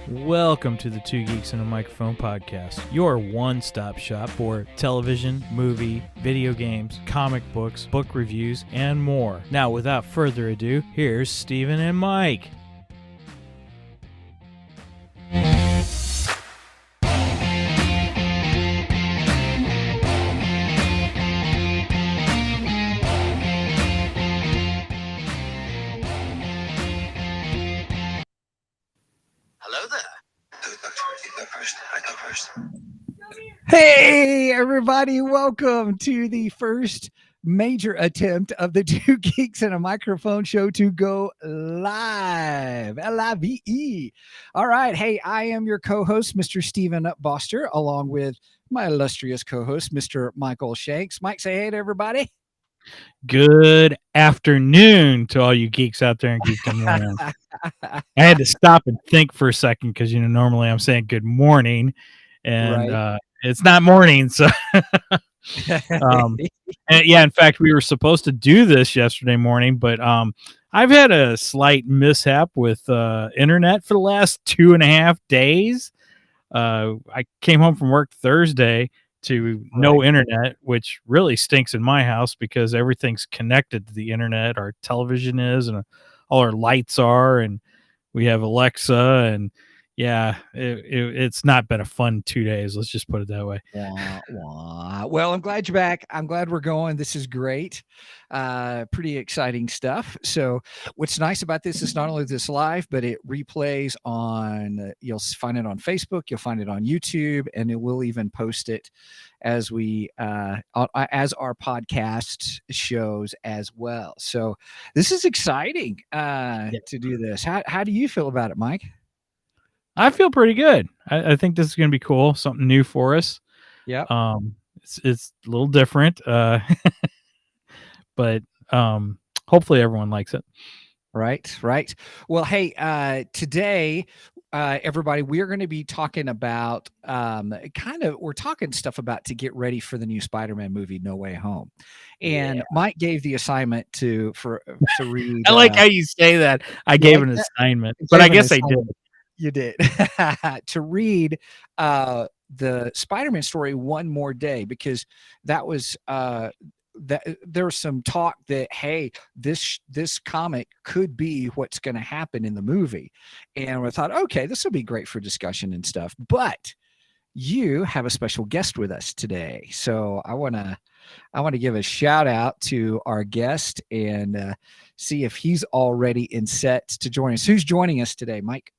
Welcome to the Two Geeks and a Microphone podcast, your one-stop shop for television, movie, video games, comic books, book reviews, and more. Now, without further ado, here's Steven and Mike. Hey, everybody. Welcome to the first major attempt of the Two Geeks and a Microphone show to go live. Live. All right. Hey, I am your co-host, Mr. Steven Boster, along with my illustrious co-host, Mr. Michael Shanks. Mike, say hey to everybody. Good afternoon to all you geeks out there in Geekdom Land. I had to stop and think for a second because, normally I'm saying good morning, and Right. It's not morning, so and yeah, in fact, we were supposed to do this yesterday morning, but I've had a slight mishap with internet for the last 2.5 days. I came home from work Thursday to no internet, which really stinks in my house because everything's connected to the internet. Our television is, and all our lights are, and we have Alexa, and yeah, it's not been a fun 2 days. Let's just put it that way. Well, I'm glad you're back. I'm glad we're going. This is great. Pretty exciting stuff. So what's nice about this is not only this live, but it replays on, you'll find it on Facebook, you'll find it on YouTube, and it will even post it as as our podcast shows as well. So this is exciting to do this. How do you feel about it, Mike? I feel pretty good. I think this is going to be cool. Something new for us. Yeah. It's a little different, but hopefully everyone likes it. Right. Well, hey, today, everybody, we're going to be talking about we're talking stuff about to get ready for the new Spider-Man movie, No Way Home. And Mike gave the assignment to read. I like how you say that. I gave an assignment, but I guess I did. You did. To read the Spider-Man story one more day, because that was that there was some talk that, hey, this comic could be what's going to happen in the movie. And we thought, okay, this will be great for discussion and stuff. But you have a special guest with us today. So I want to give a shout out to our guest and see if he's all ready and set to join us. Who's joining us today, Mike?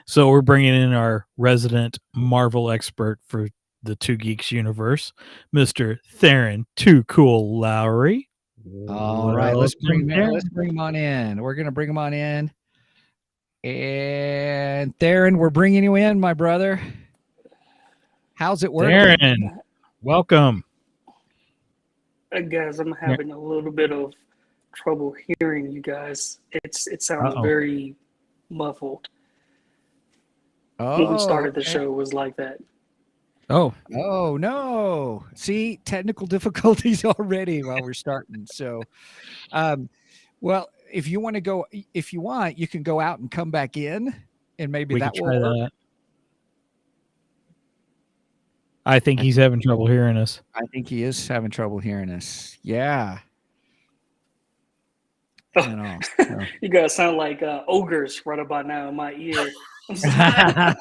So we're bringing in our resident Marvel expert for the Two Geeks universe, Mr. Tharen Too Cool Lowery. All right, let's bring him on in. We're going to bring him on in. And Tharen, we're bringing you in, my brother. How's it working? Tharen, welcome. Guys, I'm having a little bit of trouble hearing you guys. It sounds very muffled. When we started the show, it was like that. Oh no. See, technical difficulties already while we're starting. So, well, if you want, you can go out and come back in, and maybe that will work. That. I think he's having trouble hearing us. I think he is having trouble hearing us. Yeah. You guys sound like ogres right about now in my ear. I'm sorry.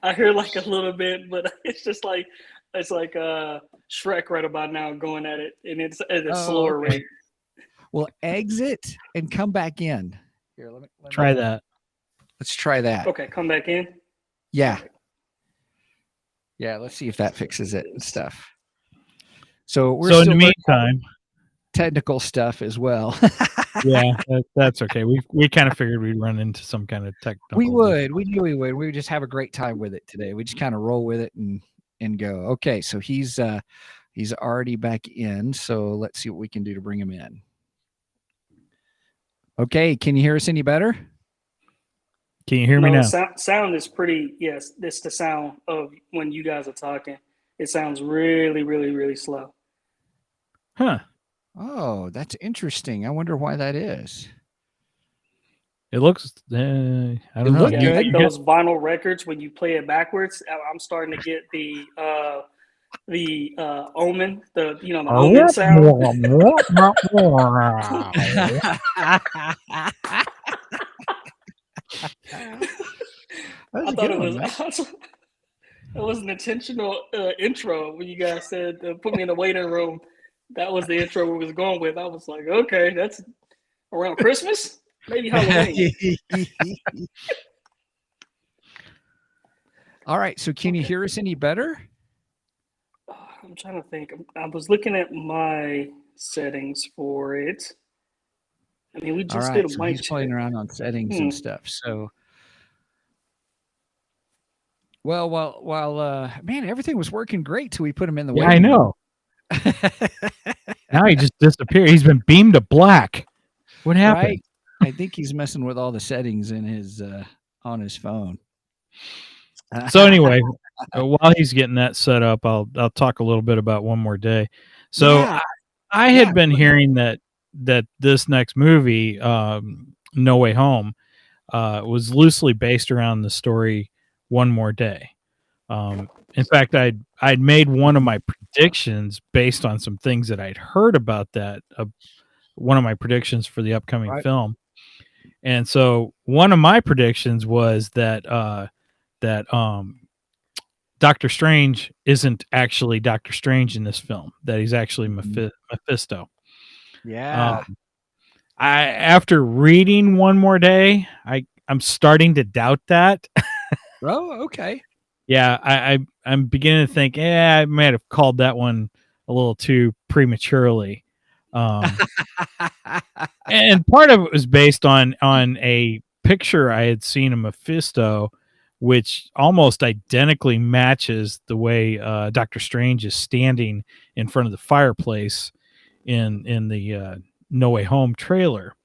I hear like a little bit, but it's like Shrek right about now going at it, and it's at a slower rate. Well, exit and come back in. Here, let me try that. Let's try that. Okay, come back in. Yeah. Yeah, let's see if that fixes it and stuff. So we're still in the meantime, technical stuff as well. Yeah, that's okay. We kind of figured we'd run into some kind of technical. We knew we would. We would just have a great time with it today. We just kind of roll with it and go. Okay, so he's already back in. So let's see what we can do to bring him in. Okay, can you hear us any better? Can you hear me now? Sound is pretty. Yes, this the sound of when you guys are talking. It sounds really, really, really slow. Huh. Oh, that's interesting. I wonder why that is. It looks. I don't know. Yeah, like those vinyl records when you play it backwards. I'm starting to get the Omen, the Omen sound. I thought it was an intentional intro when you guys said put me in the waiting room. That was the intro we was going with. I was like, okay, that's around Christmas, maybe Halloween. All right, so can you hear us any better? I'm trying to think. I was looking at my settings for it. I mean, we just did a mic he's playing around on settings and stuff. So, while man, everything was working great till we put him in the waiting I know. Now he just disappeared. He's been beamed to black. What happened? Right? I think he's messing with all the settings in his on his phone. So anyway, while he's getting that set up, I'll talk a little bit about One More Day. So I had been hearing that this next movie, No Way Home, was loosely based around the story One More Day. In fact, I'd made one of my predictions based on some things that I'd heard about that. One of my predictions for the upcoming film, and so one of my predictions was that Doctor Strange isn't actually Doctor Strange in this film; that he's actually Mephisto. Yeah. After reading One More Day, I'm starting to doubt that. Oh, okay. Yeah, I'm beginning to think, I might have called that one a little too prematurely. And part of it was based on a picture I had seen of Mephisto, which almost identically matches the way Doctor Strange is standing in front of the fireplace in the No Way Home trailer,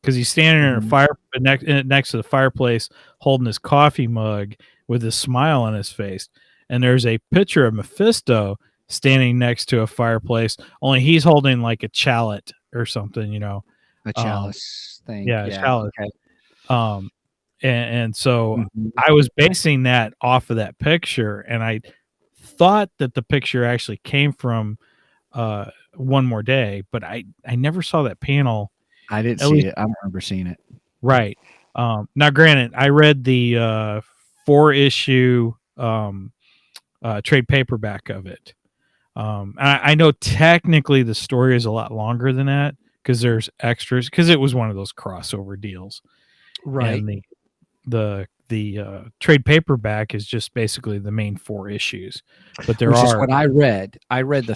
because he's standing in a fire next to the fireplace holding his coffee mug with a smile on his face, and there's a picture of Mephisto standing next to a fireplace, only he's holding like a chalice or something, a chalice thing. Yeah, chalice. Okay. And so I was basing that off of that picture, and I thought that the picture actually came from One More Day, but I never saw that panel. I didn't see it. I don't remember seeing it. Right. Now, granted, I read the 4-issue trade paperback of it. I know technically the story is a lot longer than that because there's extras, because it was one of those crossover deals. Right. And the trade paperback is just basically the main 4 issues, but there Which are is what I read. I read the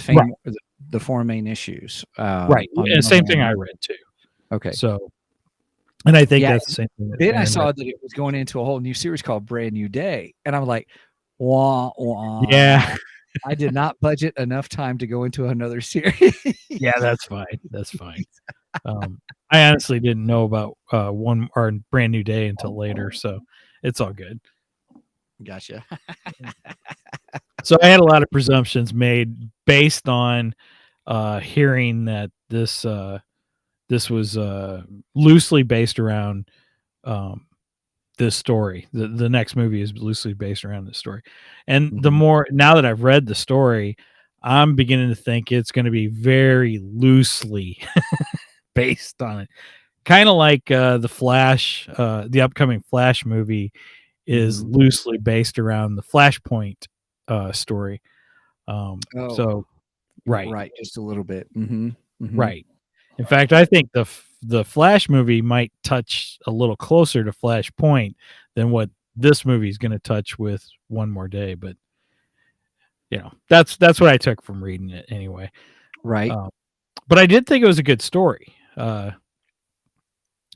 4 main issues. Right. And same thing I read too. Okay. So, and I think that's the same thing. Then I saw that it was going into a whole new series called Brand New Day, and I'm like, wah, wah. Yeah. I did not budget enough time to go into another series. Yeah, that's fine. That's fine. I honestly didn't know about One or Brand New Day until later, so it's all good. Gotcha. So I had a lot of presumptions made based on hearing that this was loosely based around this story. The next movie is loosely based around this story. And the more, now that I've read the story, I'm beginning to think it's going to be very loosely based on it. Kind of like the Flash, the upcoming Flash movie is loosely based around the Flashpoint story. So, right. Just a little bit. Right. In fact, I think the Flash movie might touch a little closer to Flashpoint than what this movie is going to touch with One More Day. But that's what I took from reading it anyway. Right. But I did think it was a good story. Some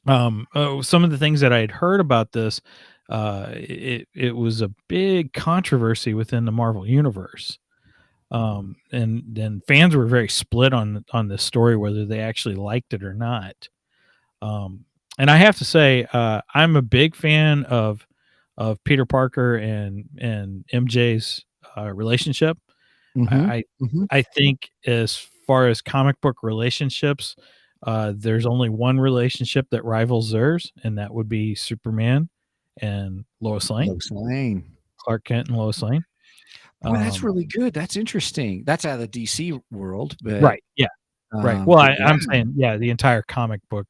of the things that I had heard about this, it was a big controversy within the Marvel universe. And then fans were very split on this story, whether they actually liked it or not. And I have to say, I'm a big fan of Peter Parker and MJ's relationship. I think as far as comic book relationships, there's only one relationship that rivals theirs, and that would be Superman and Lois Lane. Lois Lane. Clark Kent and Lois Lane. Boy, that's really good. That's interesting. That's out of the DC world, but right. Yeah. Right. Well, I'm saying, the entire comic book,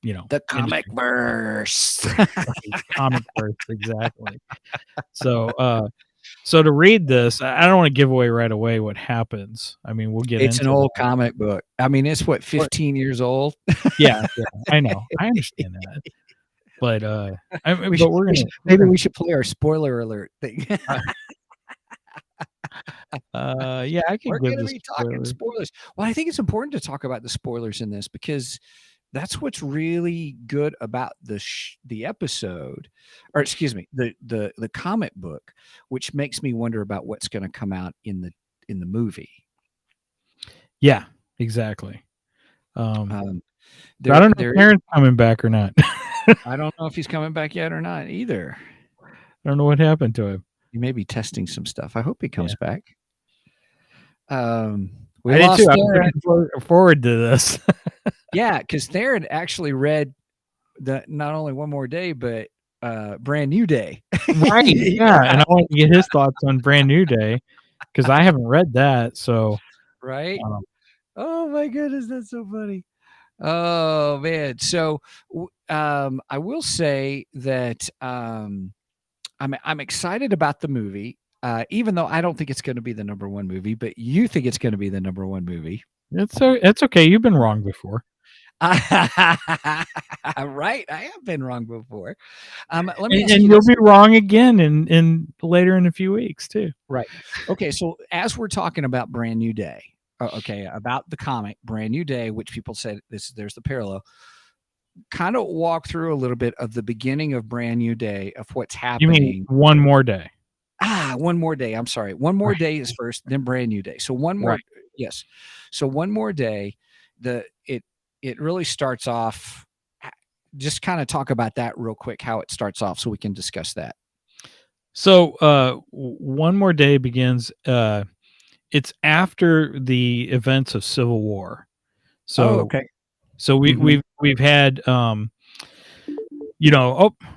the comic verse. Comic verse, exactly. So to read this, I don't want to give away right away what happens. I mean, we'll get into It's an old comic book. I mean, it's 15 years old. Yeah, I know. I understand that. But we should play our spoiler alert thing. I can. We're going to be talking spoilers. Well, I think it's important to talk about the spoilers in this because that's what's really good about the episode, or excuse me, the comic book, which makes me wonder about what's going to come out in the movie. Yeah, exactly. I don't know if Tharen coming back or not. I don't know if he's coming back yet or not either. I don't know what happened to him. He may be testing some stuff. I hope he comes back. We lost too. I'm looking forward to this. Yeah, because Tharen actually read not only One More Day, but Brand New Day. Right. Yeah, and I want to get his thoughts on Brand New Day because I haven't read that. So right. Oh my goodness, that's so funny. Oh man. So I will say that I'm excited about the movie. Even though I don't think it's going to be the #1 movie, but you think it's going to be the #1 movie. It's okay. You've been wrong before. Right. I have been wrong before. Let me and you'll be wrong again in later in a few weeks too. Right. Okay. So as we're talking about Brand New Day, about the comic Brand New Day, which people said there's the parallel. Kind of walk through a little bit of the beginning of Brand New Day of what's happening. You mean One More Day? One More Day. I'm sorry. One More Day is first, then Brand New Day. So one more, yes. So One More Day, it really starts off. Just kind of talk about that real quick, how it starts off, so we can discuss that. So One More Day begins. It's after the events of Civil War. So okay. So we've had it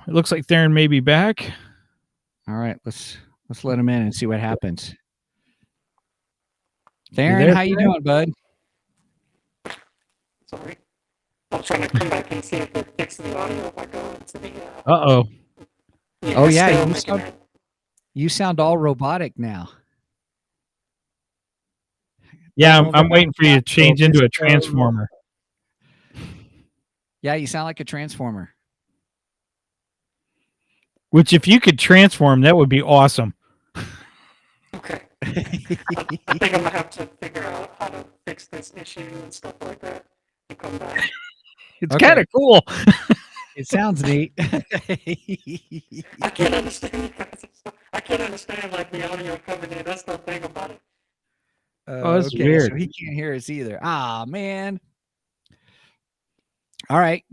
looks like Tharen may be back. All right, let's let him in and see what happens. Tharen, how you doing, bud? Sorry. I'm trying to come back and see if it fixes the audio if I go into the you sound all robotic now. Yeah, I'm waiting for you to change into a transformer. Yeah, you sound like a transformer. Which, if you could transform, that would be awesome. Okay. I think I'm going to have to figure out how to fix this issue and stuff like that and come back. It's kind of cool. It sounds neat. I can't understand you guys. I can't understand the audio coming in. That's the thing about it. That's weird. So he can't hear us either. Ah, man. All right.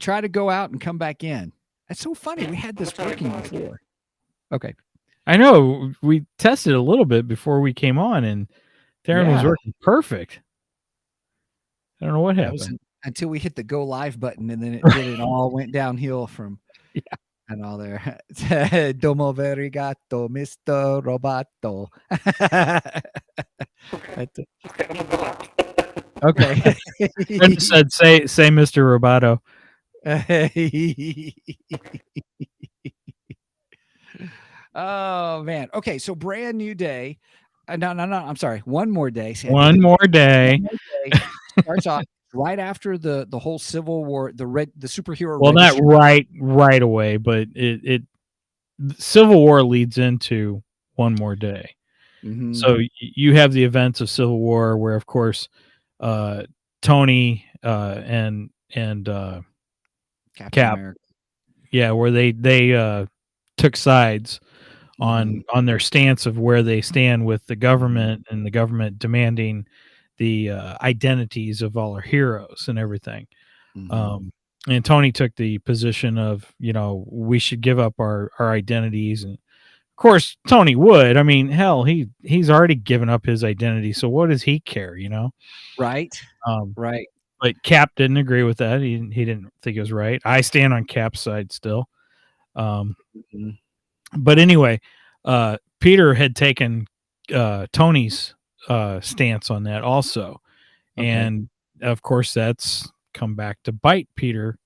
Try to go out and come back in. That's so funny. We had this working before. Okay. I know. We tested a little bit before we came on, and Tharen was working perfect. I don't know what happened. Until we hit the go live button, and then it all went downhill from and all there. Domo verigato, Mr. Roboto. Okay. Brenda said, say Mr. Roboto. Oh man. Okay, so Brand New Day. No. I'm sorry. One More Day. One More Day. Starts off right after the whole Civil War. The superhero. Well, not right away, but it Civil War leads into One More Day. Mm-hmm. So you have the events of Civil War, where of course Tony and Cap, America. Where they took sides on their stance of where they stand with the government, and the government demanding the identities of all our heroes and everything. Mm-hmm. And Tony took the position of, we should give up our identities and Of course, Tony would. I mean, hell, he's already given up his identity, so what does he care, you know? Right. Um, Right. but Cap didn't agree with that. He didn't think it was right. I stand on Cap's side still. Mhm. But anyway, Peter had taken Tony's stance on that also, Okay. and of course that's come back to bite Peter,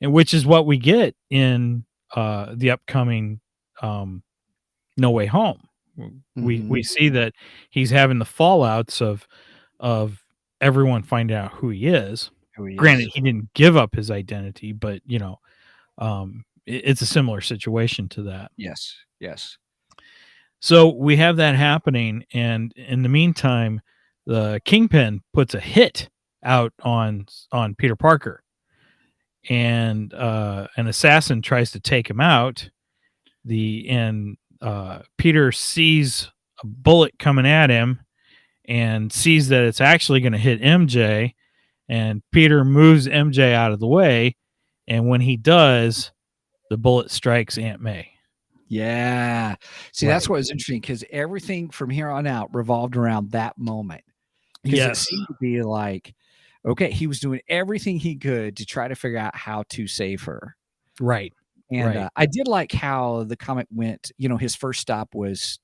and which is what we get in the upcoming No Way Home. We Mhm. see that he's having the fallouts of everyone finding out who he is. Who he Granted, is. he didn't give up his identity, but you know, it's a similar situation to that. Yes. Yes. So we have that happening, and in the meantime, the Kingpin puts a hit out on Peter Parker, and an assassin tries to take him out. Peter sees a bullet coming at him, and sees that it's actually going to hit MJ, and Peter moves MJ out of the way, and when he does, the bullet strikes Aunt May. Yeah. See, Right. that's what was interesting because everything from here on out revolved around that moment. Because it Yes. seemed to be like, okay, he was doing everything he could to try to figure out how to save her. Right. And Right. I did like how the comic went. You know, his first stop was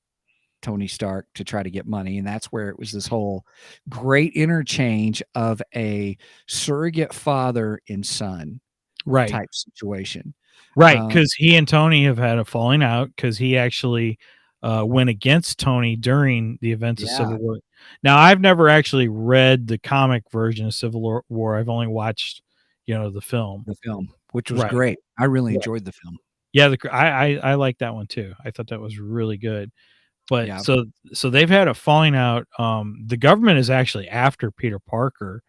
Tony Stark to try to get money. And that's where it was this whole great interchange of a surrogate father and son Right. type situation. Right, because he and Tony have had a falling out because he actually went against Tony during the events of Civil War. Now, I've never actually read the comic version of Civil War. I've only watched, the film. The film, which was Right. great. I really Right. enjoyed the film. Yeah, I like that one too. I thought that was really good. But Yeah. so they've had a falling out. The government is actually after Peter Parker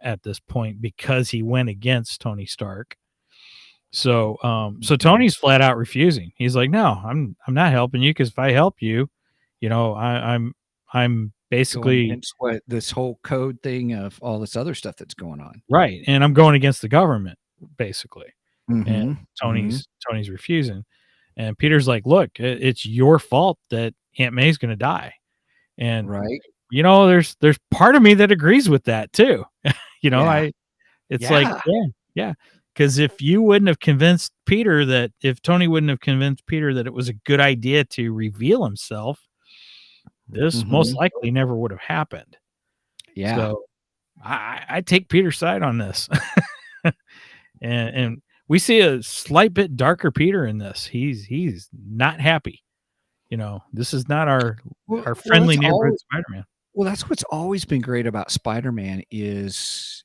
at this point because he went against Tony Stark. So Tony's flat out refusing. He's like, "No, I'm not helping you because if I help you, I'm Going basically against what this whole code thing of all this other stuff that's going on. right, and I'm going against the government basically." And Mhm. Tony's refusing, and Peter's like, "Look, it's your fault that Aunt May's going to die," and Right. there's part of me that agrees with that too. Yeah. It's like, yeah. Because if Tony wouldn't have convinced Peter that it was a good idea to reveal himself, this most Mhm. likely never would have happened. Yeah. So I take Peter's side on this. and we see a slight bit darker Peter in this. He's not happy. This is not our friendly neighborhood Spider-Man. Well, that's what's always been great about Spider-Man is,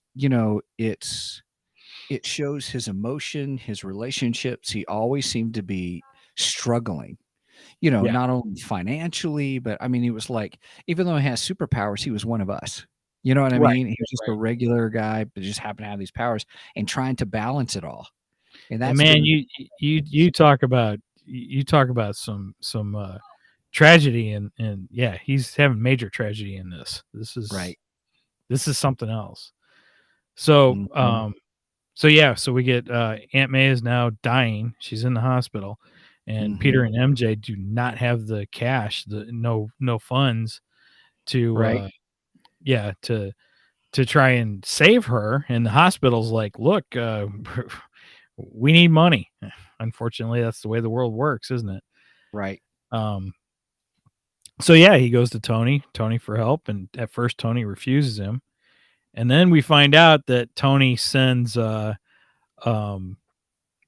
it shows his emotion, his relationships. He always seemed to be struggling, Yeah. not only financially, but I mean, he was like, even though he has superpowers, he was one of us. You know what I Right, mean? He was just a regular guy, but just happened to have these powers and trying to balance it all. And And that's man, been you talk about some tragedy and yeah, he's having major tragedy in this. right. This is something else. So Mhm. so we get Aunt May is now dying. She's in the hospital, and Peter Mhm. and MJ do not have the cash, the no funds to Right. to try and save her. And the hospital's like, look, we need money. Unfortunately, that's the way the world works, isn't it? Right. So yeah, he goes to Tony for help, and at first Tony refuses him. And then we find out that Tony sends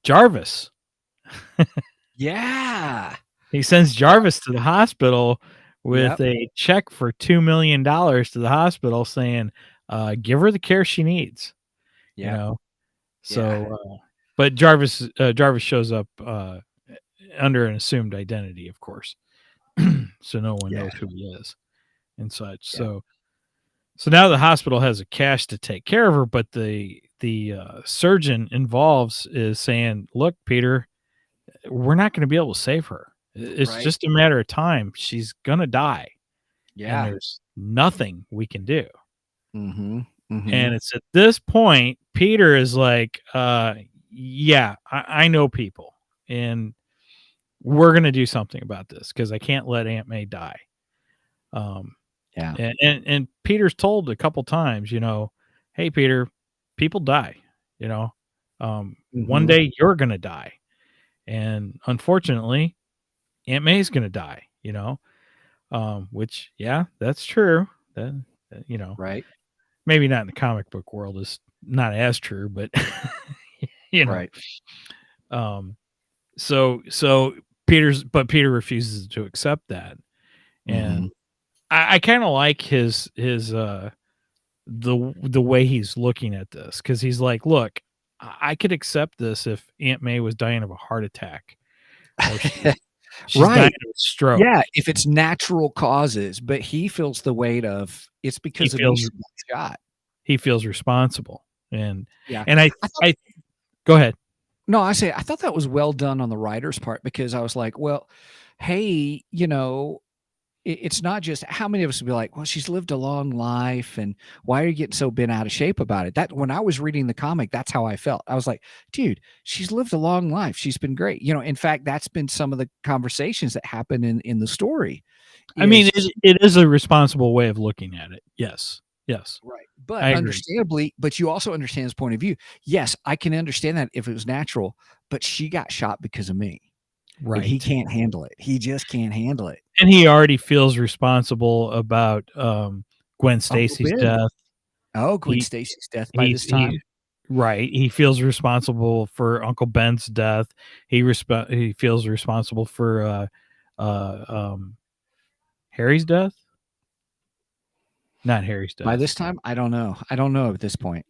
Jarvis. Yeah. He sends Jarvis to the hospital with Yep. a check for $2 million to the hospital saying, give her the care she needs. Yep. So but Jarvis shows up under an assumed identity, of course. So no one knows who he is and such. Yeah. So now the hospital has a cash to take care of her, but the surgeon involved is saying, "Look, Peter, we're not going to be able to save her. It's Right. just a matter of time. She's gonna die, and Yeah. there's nothing we can do." Mhm. And Mhm. it's at this point Peter is like, "Yeah, I know people, and we're going to do something about this because I can't let Aunt May die. Yeah. And Peter's told a couple times, hey, Peter, people die, one day you're going to die. And unfortunately, Aunt May's going to die, which, yeah, that's true. That, Right. maybe not in the comic book world is not as true, but Right. So Peter refuses to accept that. And I kind of like his the way he's looking at this, because he's like, look, I could accept this if Aunt May was dying of a heart attack, or she's dying of a stroke. Yeah, if it's natural causes, but he feels the weight of it's because of me shot. He feels responsible, and yeah, and I go ahead. No, I thought that was well done on the writer's part, because I was like, well, hey, it's not just how many of us would be like, well, she's lived a long life, and why are you getting so bent out of shape about it? That when I was reading the comic, that's how I felt. I was like, dude, she's lived a long life. She's been great. In fact, that's been some of the conversations that happen in the story. I mean, it is a responsible way of looking at it. Yes. Right. But understandably, but you also understand his point of view. Yes, I can understand that if it was natural, but she got shot because of me. Right. And he can't handle it. He just can't handle it. And he already feels responsible about Gwen Stacy's death. Oh, Gwen Stacy's death by this time. Right. He feels responsible for Uncle Ben's death. He feels responsible for Harry's death. Not Harry's death. By this time, I don't know. I don't know at this point.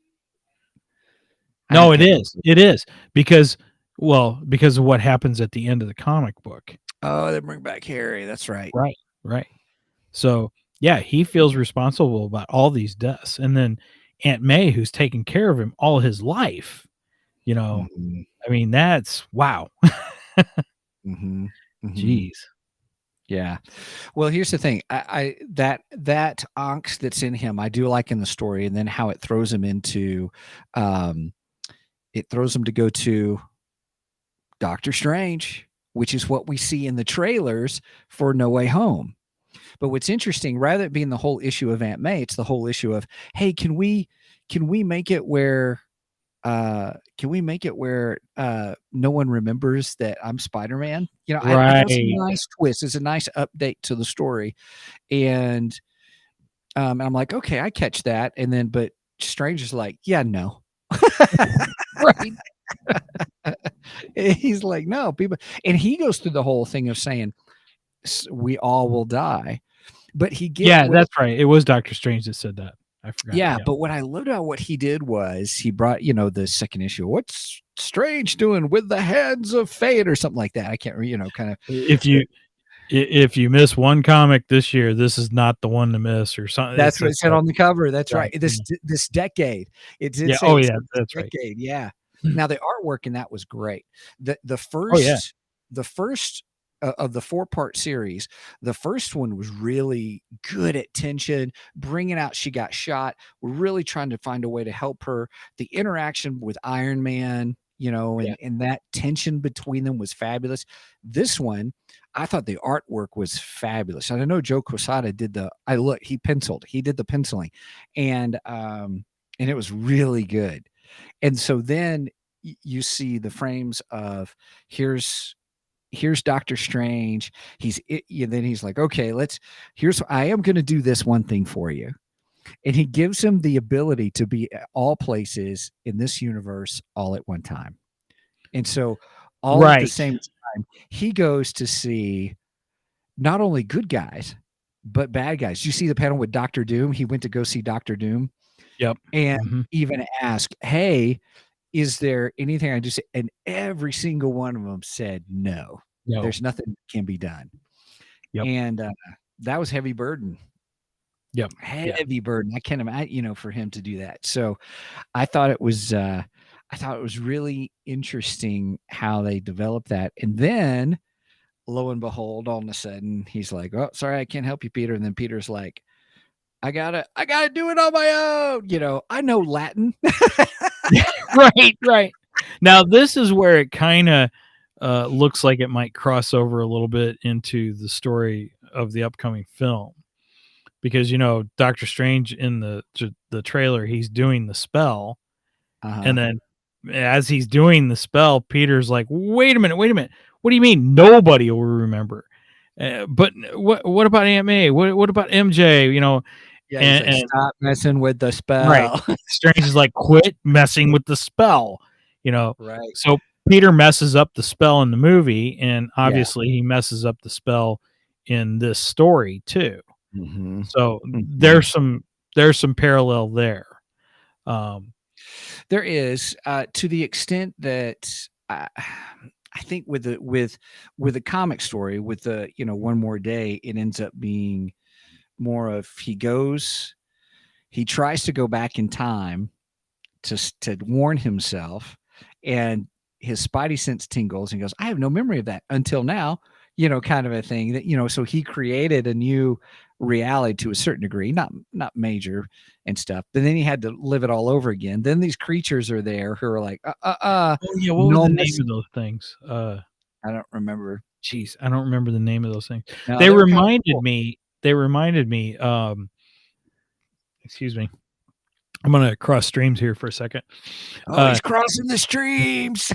No, it is. It is because of what happens at the end of the comic book. Oh, they bring back Harry. That's right. Right. So, yeah, he feels responsible about all these deaths. And then Aunt May, who's taken care of him all his life, I mean, that's wow. Jeez. Yeah. Well, here's the thing. I that angst that's in him, I do like in the story, and then how it throws him into to go to Doctor Strange, which is what we see in the trailers for No Way Home. But what's interesting, rather than being the whole issue of Aunt May, it's the whole issue of, hey, can we make it where no one remembers that I'm Spider-Man? Right. That's a nice twist. It's a nice update to the story. And I'm like, okay, I catch that. And then, but Strange is like, yeah, no. Right. He's like, no, people. And he goes through the whole thing of saying, we all will die. But he gets. Yeah, that's right. It was Doctor Strange that said that. I forgot. Yeah, but what I loved about what he did was he brought, the second issue. What's Strange doing with the hands of fate or something like that? I can't, kind of. If you miss one comic this year, this is not the one to miss, or something. That's what it said on the cover. That's right. This decade. It did say. Oh yeah, that's decade. Right. Yeah. Now the artwork in that was great. The first of the 4-part series, the first one was really good at tension, bringing out she got shot. We're really trying to find a way to help her. The interaction with Iron Man, and that tension between them was fabulous. This one, I thought the artwork was fabulous. And I know Joe Quesada did he did the penciling, and it was really good. And so then you see the frames of here's Doctor Strange. Then he's like, okay, I am going to do this one thing for you. And he gives him the ability to be at all places in this universe all at one time. And so all at the same time, he goes to see not only good guys, but bad guys. You see the panel with Dr. Doom? He went to go see Dr. Doom. Yep. And even asked, hey, is there anything I do say? And every single one of them said, no, there's nothing that can be done. Yep. And that was heavy burden. Yep. Heavy burden. I can't imagine, for him to do that. So I thought it was really interesting how they developed that. And then lo and behold, all of a sudden he's like, oh, sorry, I can't help you, Peter. And then Peter's like, I gotta do it on my own. I know Latin. Right. Now this is where it kind of looks like it might cross over a little bit into the story of the upcoming film, because Doctor Strange in the trailer, he's doing the spell, and then as he's doing the spell, Peter's like, wait a minute, what do you mean nobody will remember? But what about Aunt May? What about MJ? Yeah, he's like, stop messing with the spell. Right. Strange is like, quit messing with the spell. Right. So Peter messes up the spell in the movie, and obviously he messes up the spell in this story too. Mm-hmm. So there's some parallel there. There is, to the extent that I think with the comic story, with the One More Day, it ends up being more of he tries to go back in time to warn himself, and his spidey sense tingles and goes, I have no memory of that until now, kind of a thing that, so he created a new reality to a certain degree, not major and stuff, but then he had to live it all over again. Then these creatures are there who are like, oh yeah, what was the name of those things? I don't remember. Jeez, I don't remember the name of those things. No, they reminded me, excuse me, I'm gonna cross streams here for a second. He's crossing the streams.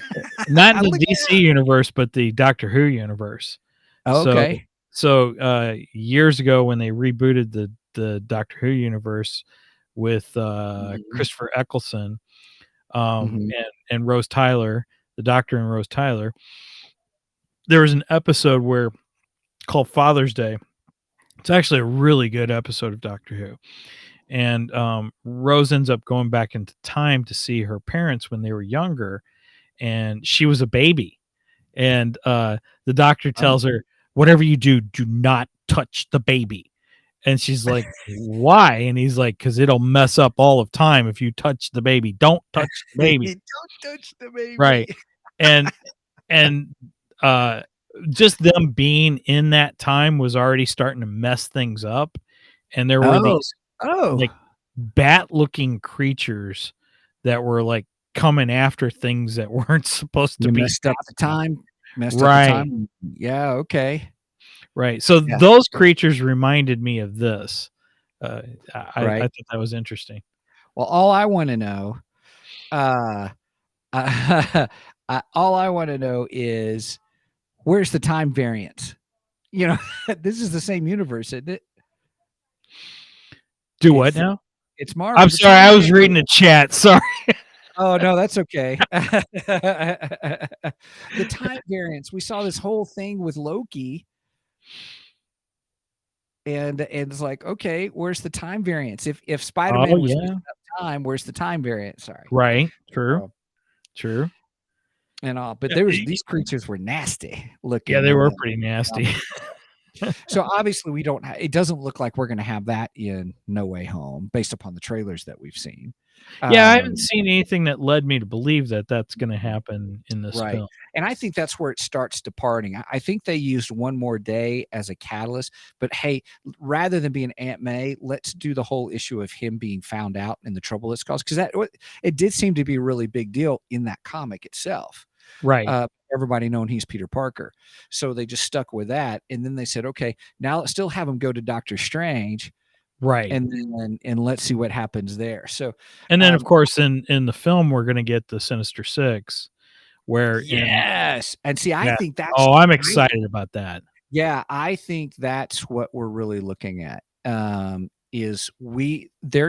Not in the DC universe, but the Doctor Who universe. Oh, okay. So years ago, when they rebooted the Doctor Who universe with Christopher Eccleston and Rose Tyler, the Doctor and Rose Tyler, there was an episode called Father's Day. It's actually a really good episode of Doctor Who. And Rose ends up going back into time to see her parents when they were younger, and she was a baby. And the doctor tells her, whatever you do, do not touch the baby. And she's like, why? And he's like, because it'll mess up all of time if you touch the baby. Don't touch the baby. Don't touch the baby. Right. And just them being in that time was already starting to mess things up. And there were these like bat-looking creatures that were like coming after things that weren't supposed to be. Messed up the time. Yeah. Okay. Right. So those creatures reminded me of this. I thought that was interesting. Well, all I want to know, is where's the time variance? This is the same universe, isn't it? What now? It's Marvel. I'm sorry, I was reading the chat. Sorry. Oh no, that's okay. The time variance. We saw this whole thing with Loki, and it's like, okay, where's the time variance? If Spider-Man was time, where's the time variance? Sorry. Right. True. True. And all, but these creatures were nasty looking. Yeah, they were pretty nasty. So obviously it doesn't look like we're going to have that in No Way Home based upon the trailers that we've seen. Yeah, I haven't seen anything that led me to believe that that's going to happen in this film. And I think that's where it starts departing. I think they used One More Day as a catalyst, but hey, rather than being Aunt May, let's do the whole issue of him being found out and the trouble it's caused, because it did seem to be a really big deal in that comic itself. Right. Everybody knowing he's Peter Parker. So they just stuck with that. And then they said, okay, now let's still have him go to Doctor Strange. Right. And let's see what happens there. So, and then of course in the film, we're going to get the Sinister Six where. And see, I think that's, I'm excited about that. Yeah. I think that's what we're really looking at. They're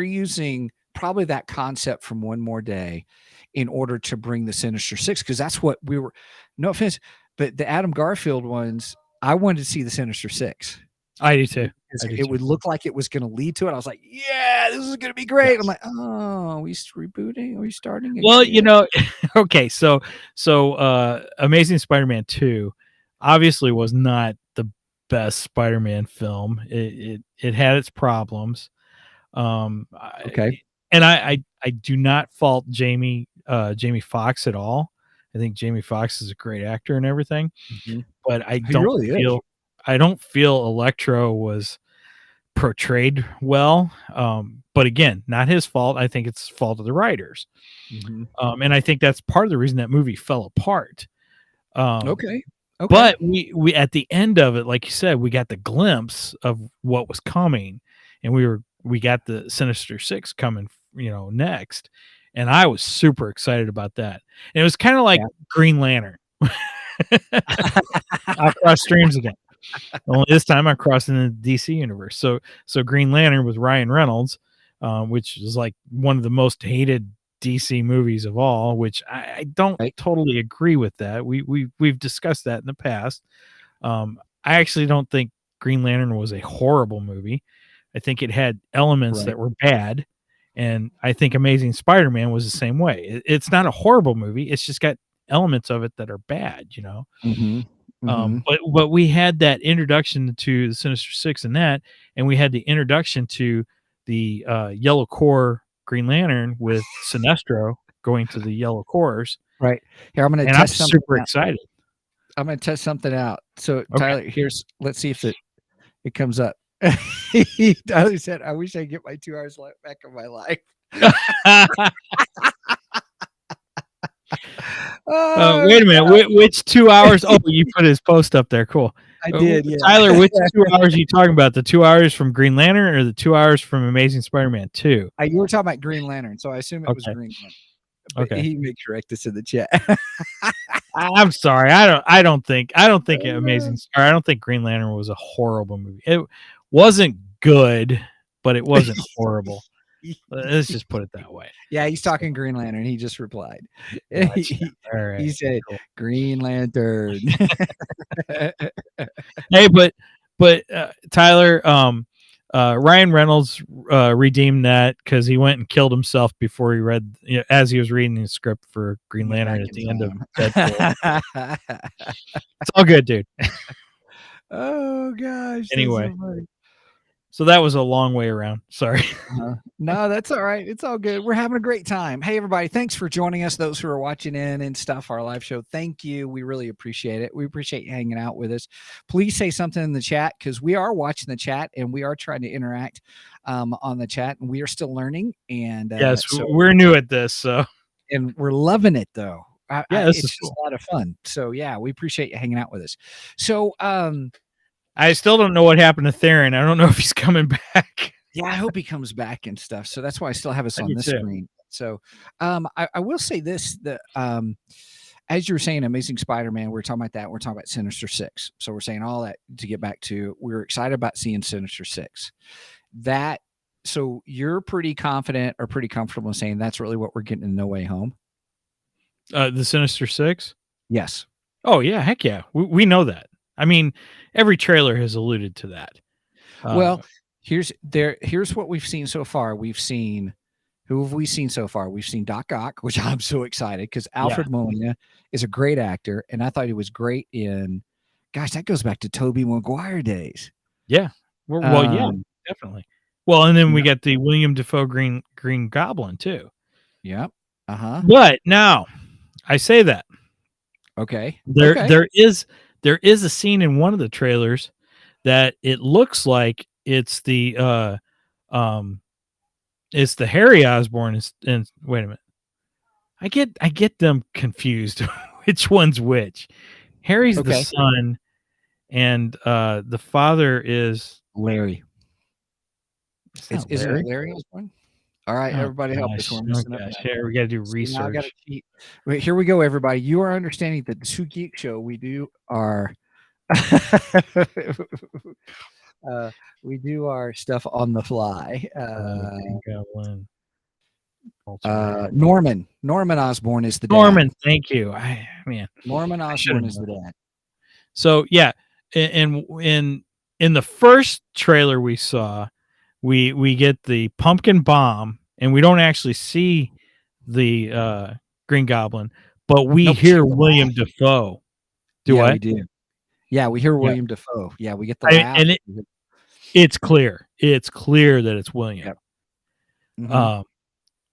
using probably that concept from One More Day in order to bring the Sinister Six, because that's what we were, no offense, but the Adam Garfield ones, I wanted to see the Sinister Six. I do too. It would look like it was going to lead to it. I was like, yeah, this is going to be great. Yes. I'm like, oh, are we rebooting? Are we starting again? Well, okay. So Amazing Spider-Man 2 obviously was not the best Spider-Man film. It had its problems. Okay. And I do not fault Jamie Foxx at all. I think Jamie Foxx is a great actor and everything, but I don't feel Electro was portrayed well. But again, not his fault. I think it's the fault of the writers. And I think that's part of the reason that movie fell apart. Okay. But we at the end of it, like you said, we got the glimpse of what was coming, and we got the Sinister Six coming, next, and I was super excited about that. And it was kind of like Green Lantern. I'll cross streams again. Only this time I'm crossing the DC universe. So Green Lantern with Ryan Reynolds, which is like one of the most hated DC movies of all, which I don't totally agree with that. We've discussed that in the past. I actually don't think Green Lantern was a horrible movie. I think it had elements that were bad, and I think Amazing Spider-Man was the same way. It's not a horrible movie. It's just got elements of it that are bad, But we had that introduction to the Sinister Six and we had the introduction to the Yellow Corps Green Lantern with Sinestro going to the Yellow Corps. Right. Here, I'm going to test something super excited. I'm going to test something out. So Tyler, let's see if it comes up. Tyler said, I wish I could get my 2 hours back of my life. Wait a minute. Which 2 hours? Oh, you put his post up there. Cool. I did. Yeah. Tyler, which 2 hours are you talking about? The 2 hours from Green Lantern or the 2 hours from Amazing Spider-Man 2? You were talking about Green Lantern, so I assume it was Green Lantern. But he may correct us in the chat. I'm sorry. I don't think I don't think Green Lantern was a horrible movie. It wasn't good, but it wasn't horrible. Let's just put it that way. Yeah, he's talking Green Lantern. He just replied. Gotcha. Right. He said, cool. Green Lantern. Hey, but Tyler, Ryan Reynolds redeemed that because he went and killed himself before he read, as he was reading the script for Green Lantern at the end of Deadpool. It's all good, dude. Oh gosh. Anyway. So that was a long way around. Sorry. No, that's all right. It's all good. We're having a great time. Hey, everybody. Thanks for joining us. Those who are watching in and stuff, our live show. Thank you. We really appreciate it. We appreciate you hanging out with us. Please say something in the chat because we are watching the chat and we are trying to interact on the chat, and we are still learning. And yes, we're new at this. And we're loving it, though. It's just cool. A lot of fun. So, yeah, we appreciate you hanging out with us. So, I still don't know what happened to Tharen. I don't know if he's coming back. Yeah, I hope he comes back and stuff. So that's why I still have us on this screen. So I will say this, that as you were saying, Amazing Spider-Man, we're talking about that. We're talking about Sinister Six. So we're saying all that to get back to, we're excited about seeing Sinister Six. So you're pretty confident or pretty comfortable in saying that's really what we're getting in No Way Home? The Sinister Six? Yes. Oh, yeah. Heck yeah. We know that. I mean, every trailer has alluded to that. Well, here's what we've seen so far. Who have we seen so far? We've seen Doc Ock, which I'm so excited because Alfred Molina is a great actor, and I thought he was great in. Gosh, that goes back to Tobey Maguire days. Yeah. Well, yeah, definitely. Well, and then we got the William Dafoe Green Goblin too. Yep. But now, I say that. Okay. There is a scene in one of the trailers that it looks like it's the Harry Osborn and wait a minute. I get them confused. Which one's which? Harry's the son and the father is Larry. Is it Larry Osborn? All right, everybody help us. Here, we got to do research. I got to cheat. Wait, here we go, everybody. You are understanding that the Two Geek Show, we do our we do our stuff on the fly. Norman Osborn is the dad. Norman, thank you. Norman Osborn is the dad. So yeah, in the first trailer we saw, we get the pumpkin bomb, and we don't actually see the Green Goblin, but we hear William Dafoe. We do. Yeah, we hear William Dafoe. Yeah, we get the laugh. And it's clear. It's clear that it's William. Yep. Mm-hmm.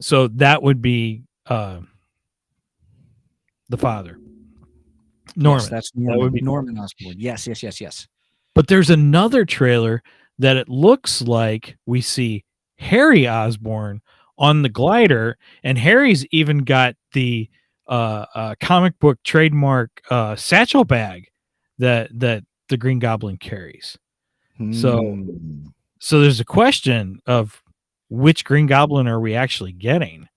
So that would be the father. Norman. Yes, that's Norman. That would be Norman Osborn. Yes. But there's another trailer that it looks like we see Harry Osborn on the glider, and Harry's even got the comic book trademark satchel bag that the Green Goblin carries. So there's a question of which Green Goblin are we actually getting?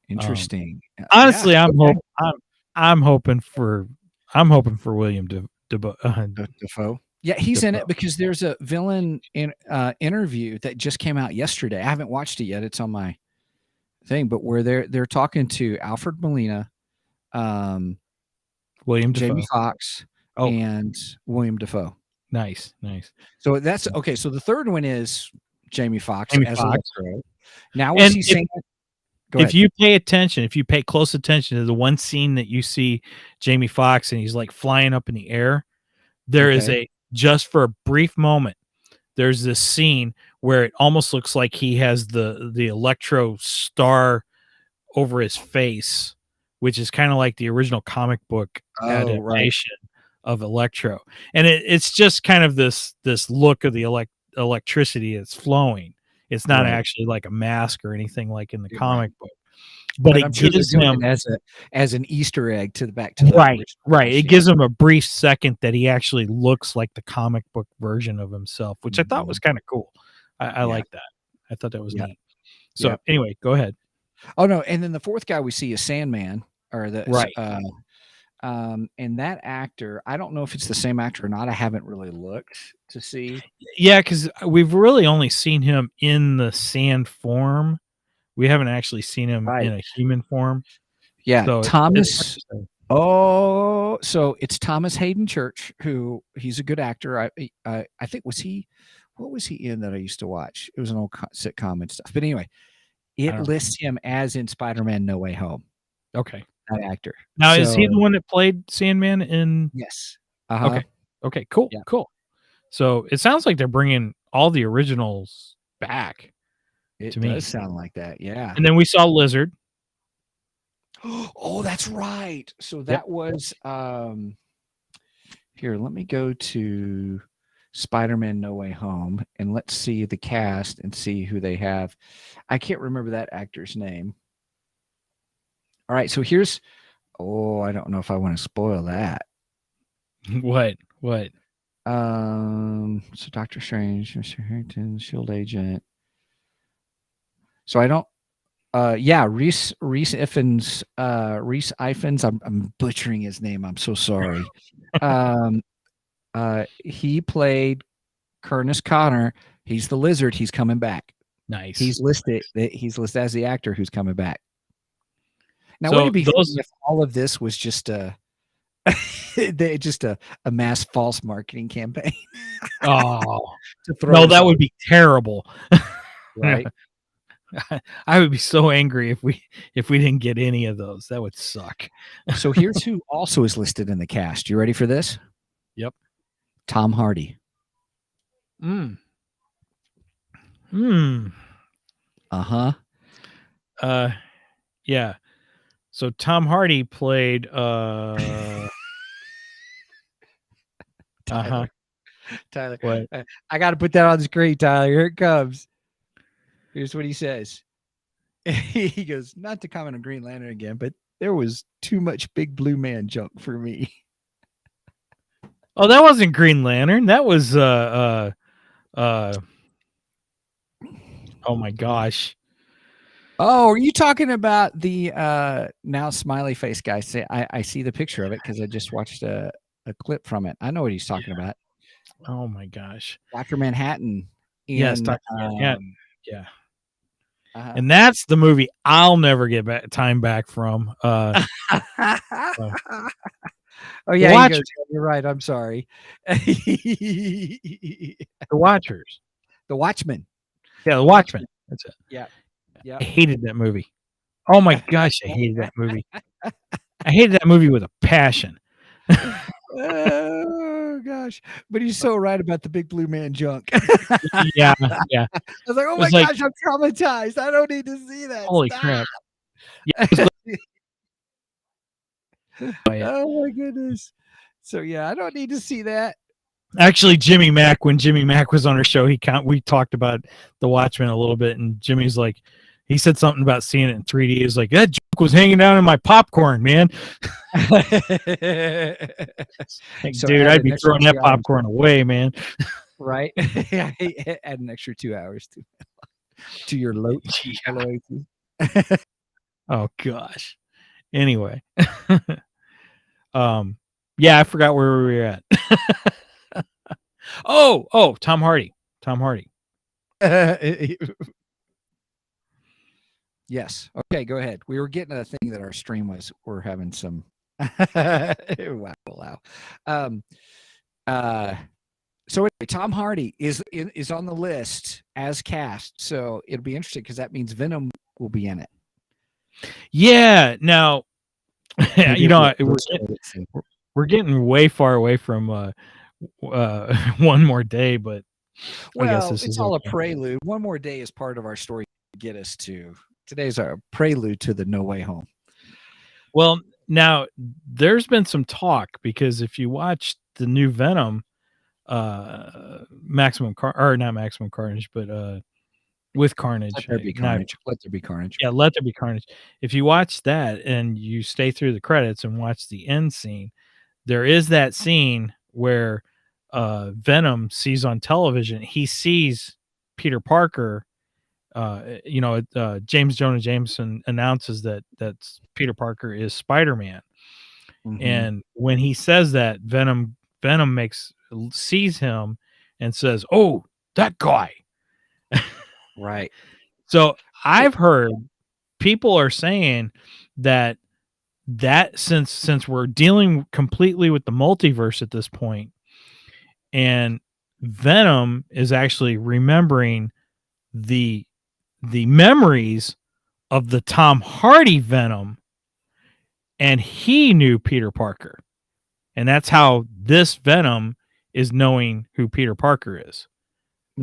Interesting. Honestly, Yeah, I'm hoping for William Dafoe. Yeah, he's in it because there's a villain interview that just came out yesterday. I haven't watched it yet. It's on my thing, but where they're talking to Alfred Molina, William Jamie Dafoe. Foxx, and William Dafoe. Nice. So that's okay. So the third one is Jamie Foxx as Electro. Now and he saying? If you pay attention, if you pay close attention to the one scene that you see Jamie Foxx and he's like flying up in the air, there is just for a brief moment, there's this scene where it almost looks like he has the Electro star over his face, which is kind of like the original comic book adaptation of Electro. And it's just kind of this look of the electricity that's flowing. It's not actually like a mask or anything like in the comic book. But it gives him as an Easter egg to the right. It gives him a brief second that he actually looks like the comic book version of himself, which I thought was kind of cool. I like that. I thought that was neat. So anyway, go ahead. Oh no, and then the fourth guy we see is Sandman, or and that actor, I don't know if it's the same actor or not. I haven't really looked to see. Yeah, because we've really only seen him in the sand form. We haven't actually seen him in a human form. Yeah, so Thomas. So it's Thomas Hayden Church, who he's a good actor. I think what was he in that I used to watch? It was an old sitcom and stuff. But anyway, it lists him as in Spiderman No Way Home. Okay. That actor. Now, is he the one that played Sandman in? Yes. Okay. Cool. Yeah. Cool. So it sounds like they're bringing all the originals back. It does sound like that. Yeah. And then we saw Lizard. Oh, that's right. So that was here. Let me go to Spider-Man No Way Home and let's see the cast and see who they have. I can't remember that actor's name. All right, so here's I don't know if I want to spoil that. What? So Doctor Strange, Mr. Harrington, Shield Agent. So I don't Reese Ifans, I'm butchering his name. I'm so sorry. He played Curtis Connor. He's the Lizard. He's coming back. Nice. He's listed as the actor who's coming back. Now, would it be if all of this was just a mass false marketing campaign? No, that would be terrible. Right. I would be so angry if we didn't get any of those. That would suck. So here's who also is listed in the cast. You ready for this? Yep. Tom Hardy. Yeah. So Tom Hardy played Tyler. What? I got to put that on the screen, Tyler. Here it comes. Here's what he says. He goes, not to comment on Green Lantern again, but there was too much big blue man junk for me. Oh, that wasn't Green Lantern. That was oh my gosh. Oh, are you talking about the now smiley face guy? I see the picture of it because I just watched a clip from it. I know what he's talking about. Oh my gosh. Dr. Manhattan. Yes, Dr. Manhattan. Yeah. And that's the movie I'll never get time back from. Oh yeah, you're right. I'm sorry. The Watchers. The Watchmen. Yeah, The Watchmen. That's it. Yeah. I hated that movie. Oh my gosh, I hated that movie. I hated that movie with a passion. Oh gosh, but he's so right about the big blue man junk. Yeah. I was like, oh my gosh, I'm traumatized. I don't need to see that. Holy crap! Yeah. Oh my goodness. So yeah, I don't need to see that. Actually, Jimmy Mack, when Jimmy Mack was on our show, we talked about The Watchmen a little bit, and Jimmy's like, he said something about seeing it in 3D. He was like, that was hanging down in my popcorn, man. So dude, add I'd an be extra throwing that 2 hours. popcorn away, man. Right? Add an extra 2 hours to your load. Yeah. Oh gosh. Anyway. Yeah, I forgot where we were at. Oh, Tom Hardy. Yes. Okay, go ahead. We were getting a thing that our stream we're having some wow. So anyway, Tom Hardy is on the list as cast. So it'll be interesting because that means Venom will be in it. Yeah. Now, we're getting way far away from One More Day, but I guess this it's is all okay. a prelude. One More Day is part of our story to get us to today's our prelude to the No Way Home. Well, now there's been some talk because if you watch the new Venom, not Maximum Carnage, but with Carnage. Let there be carnage. Let there be carnage. Yeah, Let There Be Carnage. If you watch that and you stay through the credits and watch the end scene, there is that scene where Venom sees on television, he sees Peter Parker. James Jonah Jameson announces that Peter Parker is Spider-Man. Mhm. And when he says that, Venom sees him and says, "Oh, that guy." Right. So I've heard people are saying that since we're dealing completely with the multiverse at this point, and Venom is actually remembering the memories of the Tom Hardy Venom, and he knew Peter Parker. And that's how this Venom is knowing who Peter Parker is.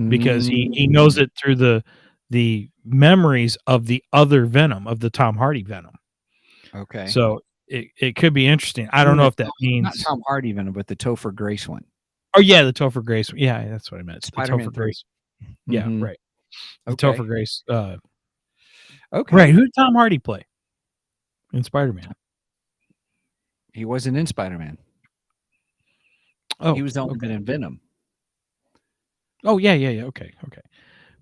Because he knows it through the memories of the other Venom, of the Tom Hardy Venom. Okay. So it could be interesting. I don't know if that means not Tom Hardy Venom, but the Topher Grace one. Oh yeah, the Topher Grace. Yeah, that's what I meant. Spider-Man the Topher 3. Grace. Yeah, Mhm. right. The Okay. Topher Grace. Okay. Right. Who did Tom Hardy play in Spider-Man? He wasn't in Spider-Man. Oh, he was only been in Venom. Oh yeah. Okay.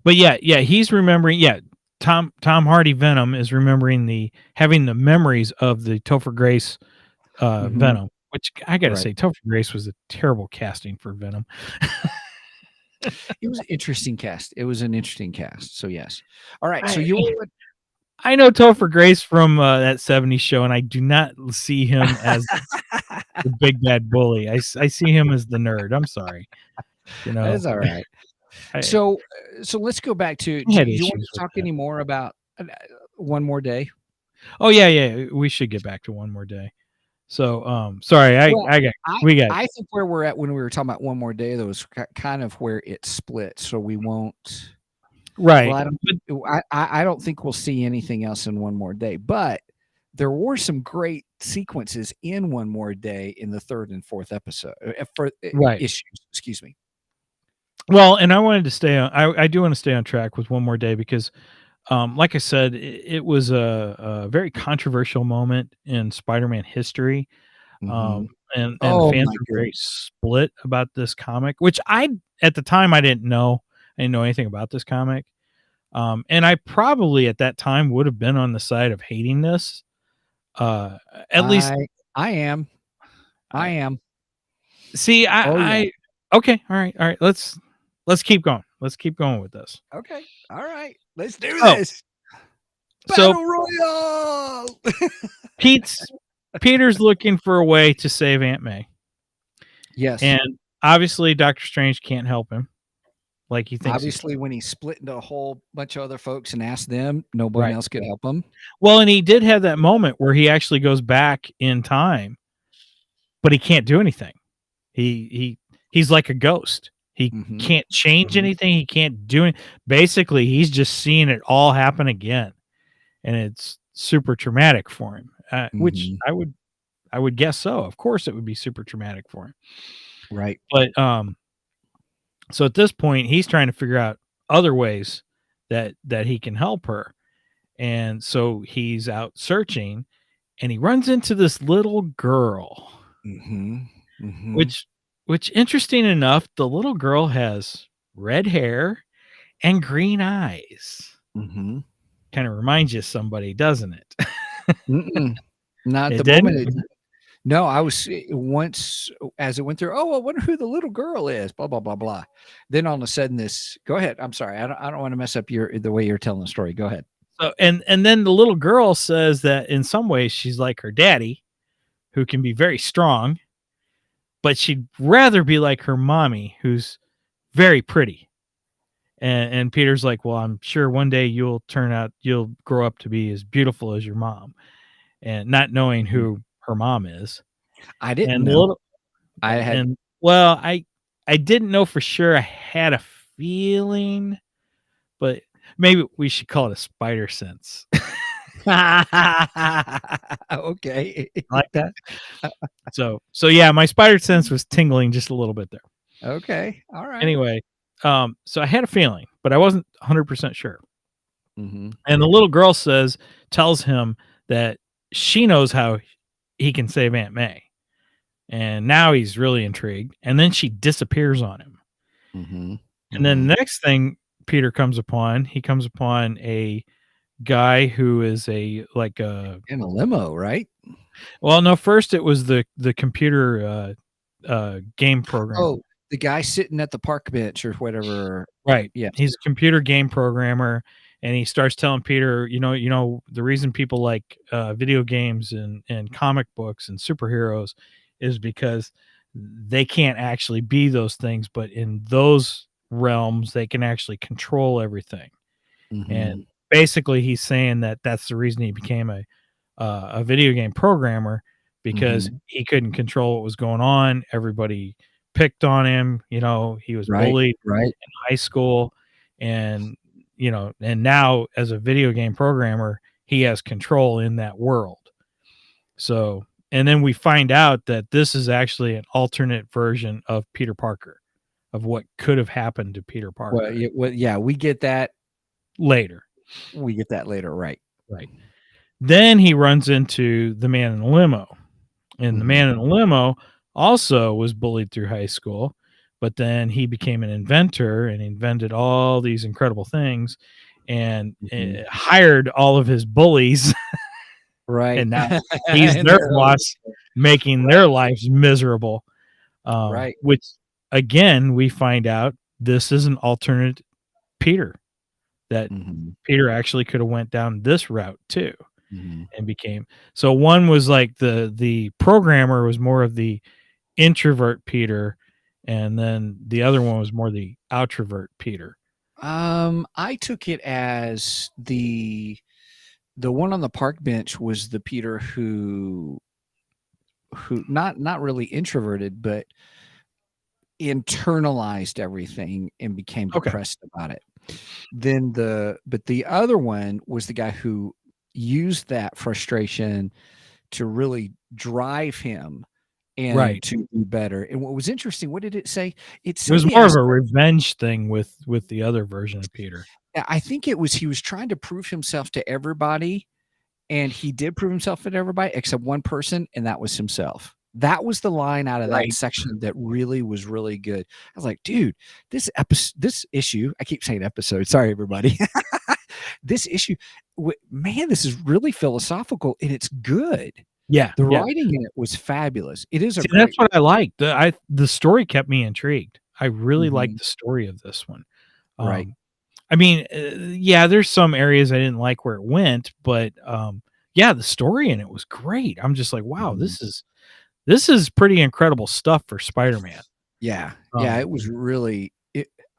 But yeah, he's remembering. Yeah, Tom Hardy Venom is remembering having the memories of the Topher Grace Venom. Which I gotta say, Topher Grace was a terrible casting for Venom. It was an interesting cast. So yes. All right. So I know Topher Grace from that '70s show, and I do not see him as the big bad bully. I see him as the nerd. I'm sorry. That's all right. So let's go back to. Do you want to talk any more about One More Day? Oh yeah. We should get back to One More Day. So sorry, I think where we're at when we were talking about One More Day, though, is kind of where it split. So we won't. Right. Well, I don't think we'll see anything else in One More Day, but there were some great sequences in One More Day in the third and fourth episode issues. Excuse me. Well, and I wanted to stay on. I do want to stay on track with One More Day because, like I said, it was a very controversial moment in Spider-Man history, and the fans were very split about this comic. Which at the time I didn't know. I didn't know anything about this comic, and I probably at that time would have been on the side of hating this. At least I am. See, okay, all right. Let's keep going. Let's keep going with this. Okay. All right. Let's do this. Battle Royale. Peter's looking for a way to save Aunt May. Yes. And obviously Doctor Strange can't help him. Like he thinks. Obviously, when he split into a whole bunch of other folks and asked them, nobody else could help him. Well, and he did have that moment where he actually goes back in time, but he can't do anything. He's like a ghost. He can't change anything. He can't do it. Basically, he's just seeing it all happen again, and it's super traumatic for him. Which I would guess so. Of course, it would be super traumatic for him. Right. But so at this point, he's trying to figure out other ways that he can help her, And so he's out searching, and he runs into this little girl, which interesting enough, the little girl has red hair and green eyes. Kind of reminds you of somebody, doesn't it? Not It the didn't? moment. No, I was once as it went through. Oh, I wonder who the little girl is. Blah blah blah blah. Then all of a sudden, this. Go ahead. I'm sorry. I don't want to mess up the way you're telling the story. Go ahead. So and then the little girl says that in some ways she's like her daddy, who can be very strong, but she'd rather be like her mommy, who's very pretty. And Peter's like, well, I'm sure one day you'll grow up to be as beautiful as your mom, and not knowing who her mom is. I didn't And know. I didn't know for sure. I had a feeling, but maybe we should call it a spider sense. Okay. Like that. So yeah, my spider sense was tingling just a little bit there. Okay. All right. Anyway, so I had a feeling, but I wasn't 100% sure. Mm-hmm. And the little girl tells him that she knows how he can save Aunt May. And now he's really intrigued. And then she disappears on him. Mm-hmm. And then the next thing Peter comes upon a guy who is in a limo, right? Well, no, first it was the computer game programmer. Oh, the guy sitting at the park bench or whatever. Right. Yeah. He's a computer game programmer, and he starts telling Peter, you know, the reason people like video games and comic books and superheroes is because they can't actually be those things, but in those realms, they can actually control everything. Mm-hmm. And basically, he's saying that that's the reason he became a video game programmer, because he couldn't control what was going on. Everybody picked on him. You know, he was bullied in high school, and and now as a video game programmer, he has control in that world. So, and then we find out that this is actually an alternate version of Peter Parker, of what could have happened to Peter Parker. Well, yeah, we get that later. Right. Then he runs into the man in the limo. And the man in the limo also was bullied through high school, but then he became an inventor and invented all these incredible things, and hired all of his bullies. Right. And now he's their boss, making their lives miserable. Right. Which, again, we find out this is an alternate Peter, that Peter actually could have went down this route too. And became, so one was like the programmer was more of the introvert Peter, and then the other one was more the outrovert Peter. I took it as the one on the park bench was the Peter who not really introverted, but internalized everything and became depressed about it. Then the other one was the guy who used that frustration to really drive him and to do better. And what was interesting, what did it say? It was more of a revenge thing with the other version of Peter. I think it was, he was trying to prove himself to everybody, and he did prove himself to everybody except one person, and that was himself. That was the line out of that section that really was really good. I was like, dude, this issue, I keep saying episode, sorry everybody. This issue, man, this is really philosophical, and it's good. Yeah, the writing in it was fabulous. It is that's what I liked. The story kept me intrigued. I really liked the story of this one. Right. I mean, yeah, there's some areas I didn't like where it went, but yeah, the story in it was great. I'm just like, wow, this is pretty incredible stuff for Spider-Man. Yeah, yeah, it was really.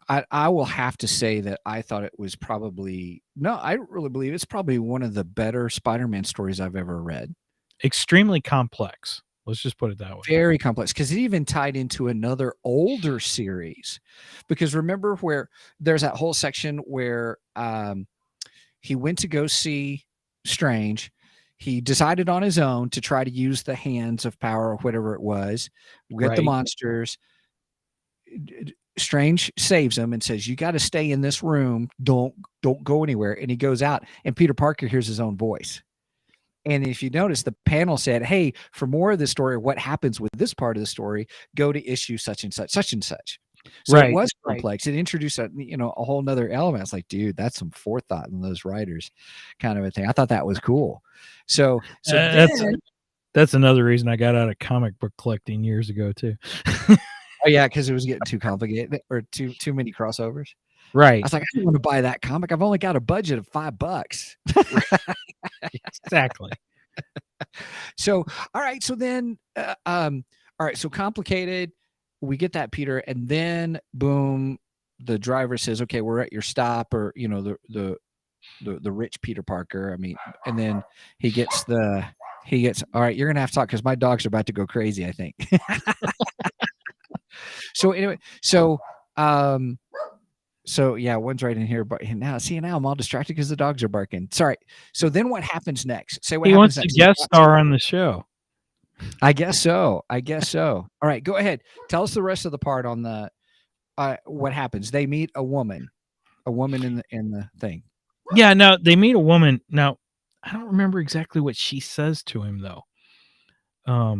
I will have to say that I thought it was probably, no, I really believe it's probably one of the better Spider-Man stories I've ever read. Extremely complex. Let's just put it that way. Very complex, because it even tied into another older series. Because remember where there's that whole section where he went to go see Strange. He decided on his own to try to use the hands of power or whatever it was, get the monsters. Strange saves him and says, "You got to stay in this room. Don't go anywhere." And he goes out, and Peter Parker hears his own voice. And if you notice, the panel said, "Hey, for more of this story, what happens with this part of the story, go to issue such and such, such and such." So it was complex. It introduced a whole nother element. It's like, dude, that's some forethought in those writers, kind of a thing. I thought that was cool. So that's another reason I got out of comic book collecting years ago too. Oh yeah, because it was getting too complicated or too many crossovers. Right. I was like, I don't want to buy that comic. I've only got a budget of $5. Exactly. So, all right. So then, all right. So complicated. We get that, Peter, and then boom, the driver says, "Okay, we're at your stop," or the rich Peter Parker. I mean, and then he gets, all right, you're gonna have to talk because my dogs are about to go crazy, I think. So anyway, so yeah, one's right in here, but now I'm all distracted because the dogs are barking. Sorry. So then what happens next? Say what he happens wants next. to guest star on the show. I guess so. All right, go ahead. Tell us the rest of the part on the what happens. They meet a woman in the thing. Yeah, no, they meet a woman. Now, I don't remember exactly what she says to him though. I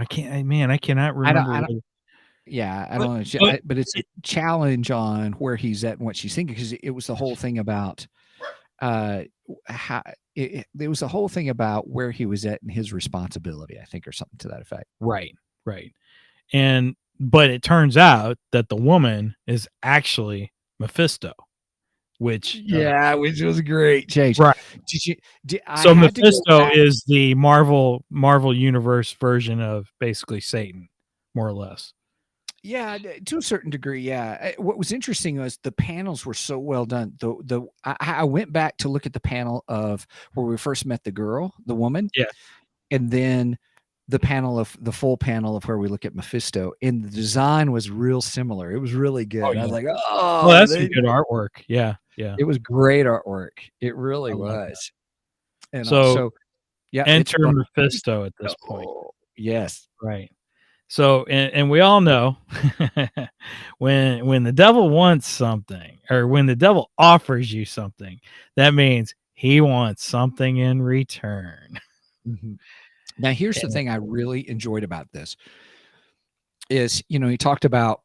cannot remember. I don't know. But it's a challenge on where he's at and what she's thinking, because it was the whole thing about it was the whole thing about where he was at and his responsibility, I think, or something to that effect. Right. But it turns out that the woman is actually Mephisto, which was a great change. Right. So Mephisto is the Marvel Universe version of basically Satan, more or less. Yeah, to a certain degree. Yeah. What was interesting was the panels were so well done. I went back to look at the panel of where we first met the girl, the woman. Yeah. And then the full panel of where we look at Mephisto, and the design was real similar. It was really good. I was like, oh, that's some good artwork. Yeah. It was great artwork. It really was. And so yeah, enter Mephisto at this point. Yes. Right. So, and we all know when the devil wants something, or when the devil offers you something, that means he wants something in return. Mm-hmm. Now, here's the thing I really enjoyed about this is, he talked about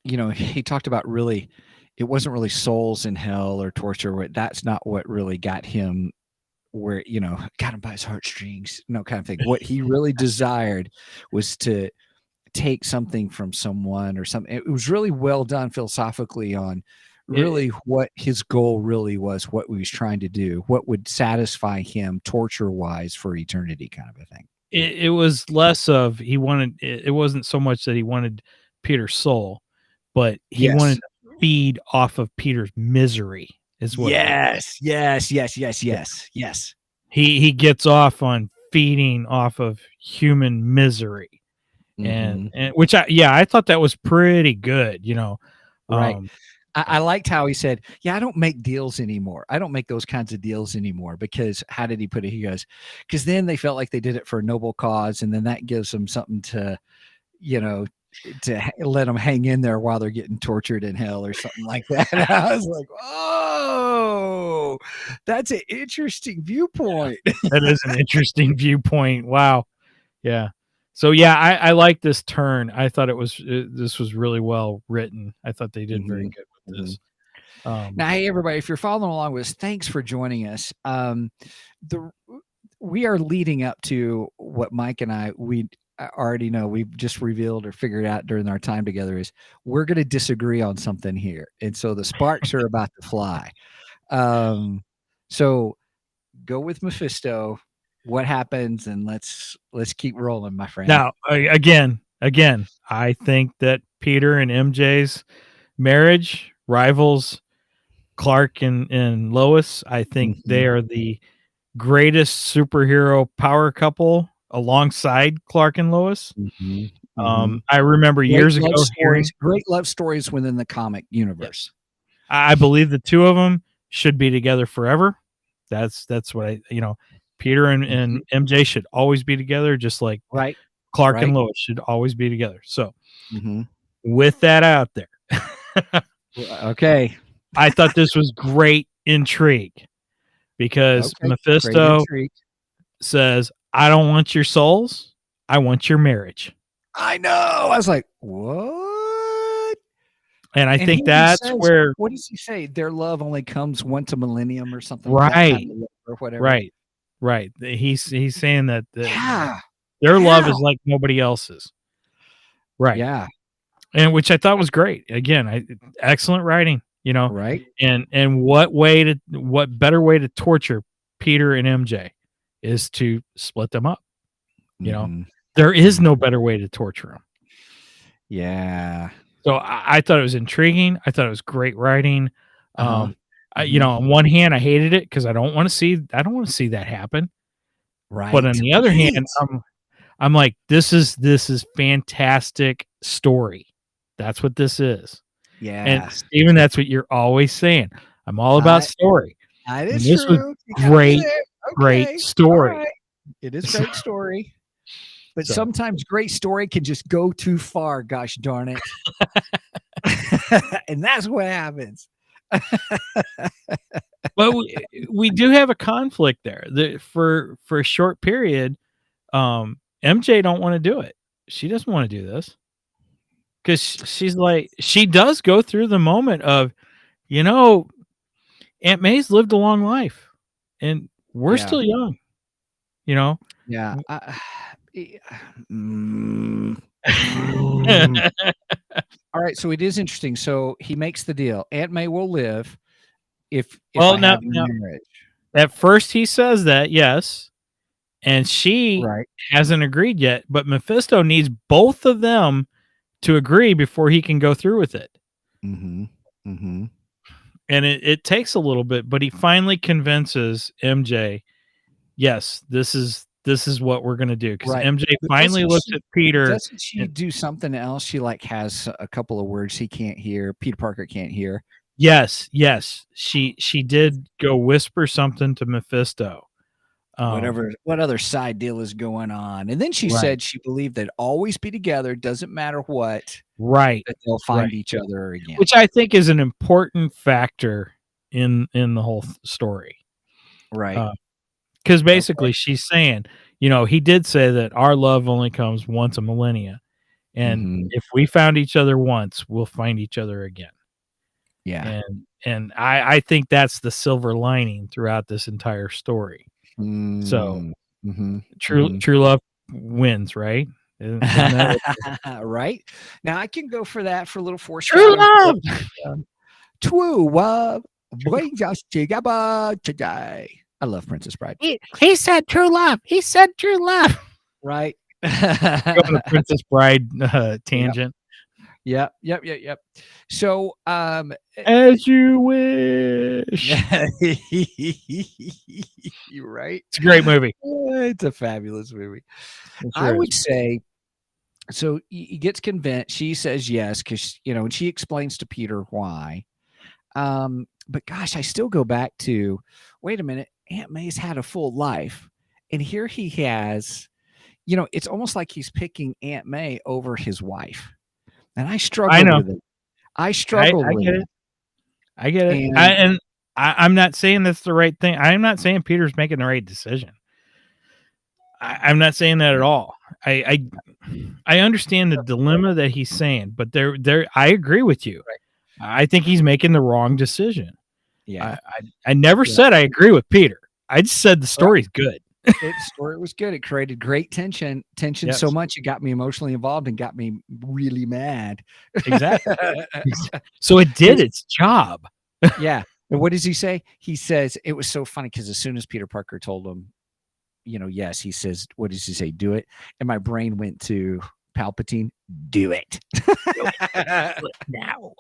really, it wasn't really souls in hell or torture. That's not what really got him where, got him by his heartstrings, kind of thing. What he really desired was to take something from someone or something. It was really well done philosophically on really what his goal really was, what he was trying to do, what would satisfy him torture-wise for eternity, kind of a thing. It was less of it wasn't so much that he wanted Peter's soul, but he wanted to feed off of Peter's misery. Is what yes. He gets off on feeding off of human misery. Mm-hmm. And which I thought that was pretty good, Right. I liked how he said, I don't make deals anymore. I don't make those kinds of deals anymore, because how did he put it? He goes, because then they felt like they did it for a noble cause, and then that gives them something to, to let them hang in there while they're getting tortured in hell or something like that. And I was like, oh, that's an interesting viewpoint. That is an interesting viewpoint. Wow. Yeah. So I like this turn. I thought this was really well written. I thought they did very good with this. Now, hey everybody, if you're following along with us, thanks for joining us. We are leading up to what Mike and I already know. We've just revealed or figured out during our time together is we're going to disagree on something here, and so the sparks are about to fly. So go with Mephisto. What happens, and let's keep rolling, my friend. Now, again, I think that Peter and MJ's marriage rivals Clark and Lois. I think they are the greatest superhero power couple alongside Clark and Lois. I remember years ago hearing great love stories within the comic universe. I believe the two of them should be together forever. That's what Peter and MJ should always be together, just like Clark Right. and Lois should always be together. So, Mm-hmm. with that out there, Okay. I thought this was great intrigue because Okay. Great Mephisto intrigue. says, "I don't want your souls. I want your marriage." I know. I was like, what? And I And he think even that's says, where what does he say? Their love only comes once a millennium or something like that kind of love or whatever. right. He's saying that Yeah. their love is Yeah. like nobody else's. Right. Yeah. And which I thought was great. Again, excellent writing, Right. and what better way to torture Peter and MJ is to split them up. Mhm. There is no better way to torture them. Yeah. So I thought it was intriguing. I thought it was great writing. Uh-huh. On one hand, I hated it because I don't want to see that happen. Right. But on the other hand, I'm like, this is fantastic story. That's what this is. Yeah. And Steven, that's what you're always saying. I'm all about story. That And is this was true. great story. Right. It is great story. But sometimes great story can just go too far, gosh darn it. And that's what happens. But we do have a conflict there. For a short period, MJ don't want to do it. She doesn't want to do this. Because she's like, she does go through the moment of, Aunt May's lived a long life and we're still young, Yeah. All right. So it is interesting. So he makes the deal. Aunt May will live if I have marriage. At first he says that, yes. And she hasn't agreed yet, but Mephisto needs both of them to agree before he can go through with it. Mm-hmm. Mm-hmm. And it takes a little bit, but he finally convinces MJ, yes, this is what we're going to do. Because MJ finally looks at Peter. Doesn't she do something else? She has a couple of words he can't hear. Peter Parker can't hear. Yes. She did go whisper something to Mephisto. What other side deal is going on? And then she said she believed they'd always be together, doesn't matter what. Right. That they'll find each other again. Which I think is an important factor in the whole story. Right. Because basically she's saying, he did say that our love only comes once a millennia. And if we found each other once, we'll find each other again. Yeah. And I think that's the silver lining throughout this entire story. So true love wins, right? Isn't that right? Now I can go for that for a little true love. True love brings us together today. I love Princess Bride. He said true love. He said true love. Right. Go on the Princess Bride tangent. Yep. So, as you wish. You're right. It's a great movie. It's a fabulous movie. I would say. So he gets convinced. She says yes because and she explains to Peter why. But gosh, I still go back to, wait a minute, Aunt May's had a full life, and here he has. It's almost like he's picking Aunt May over his wife. And I struggle with it. I struggle with it. I get it. And I'm not saying that's the right thing. I'm not saying Peter's making the right decision. I'm not saying that at all. I understand the dilemma that he's saying, but I agree with you. Right. I think he's making the wrong decision. Yeah. I never said I agree with Peter. I just said the story's good. The story was good. It created great tension so much it got me emotionally involved and got me really mad. Exactly. So it did its job. Yeah. And what does he say? He says, it was so funny because as soon as Peter Parker told him, yes, he says, what does he say? Do it. And my brain went to Palpatine. Do it. Now.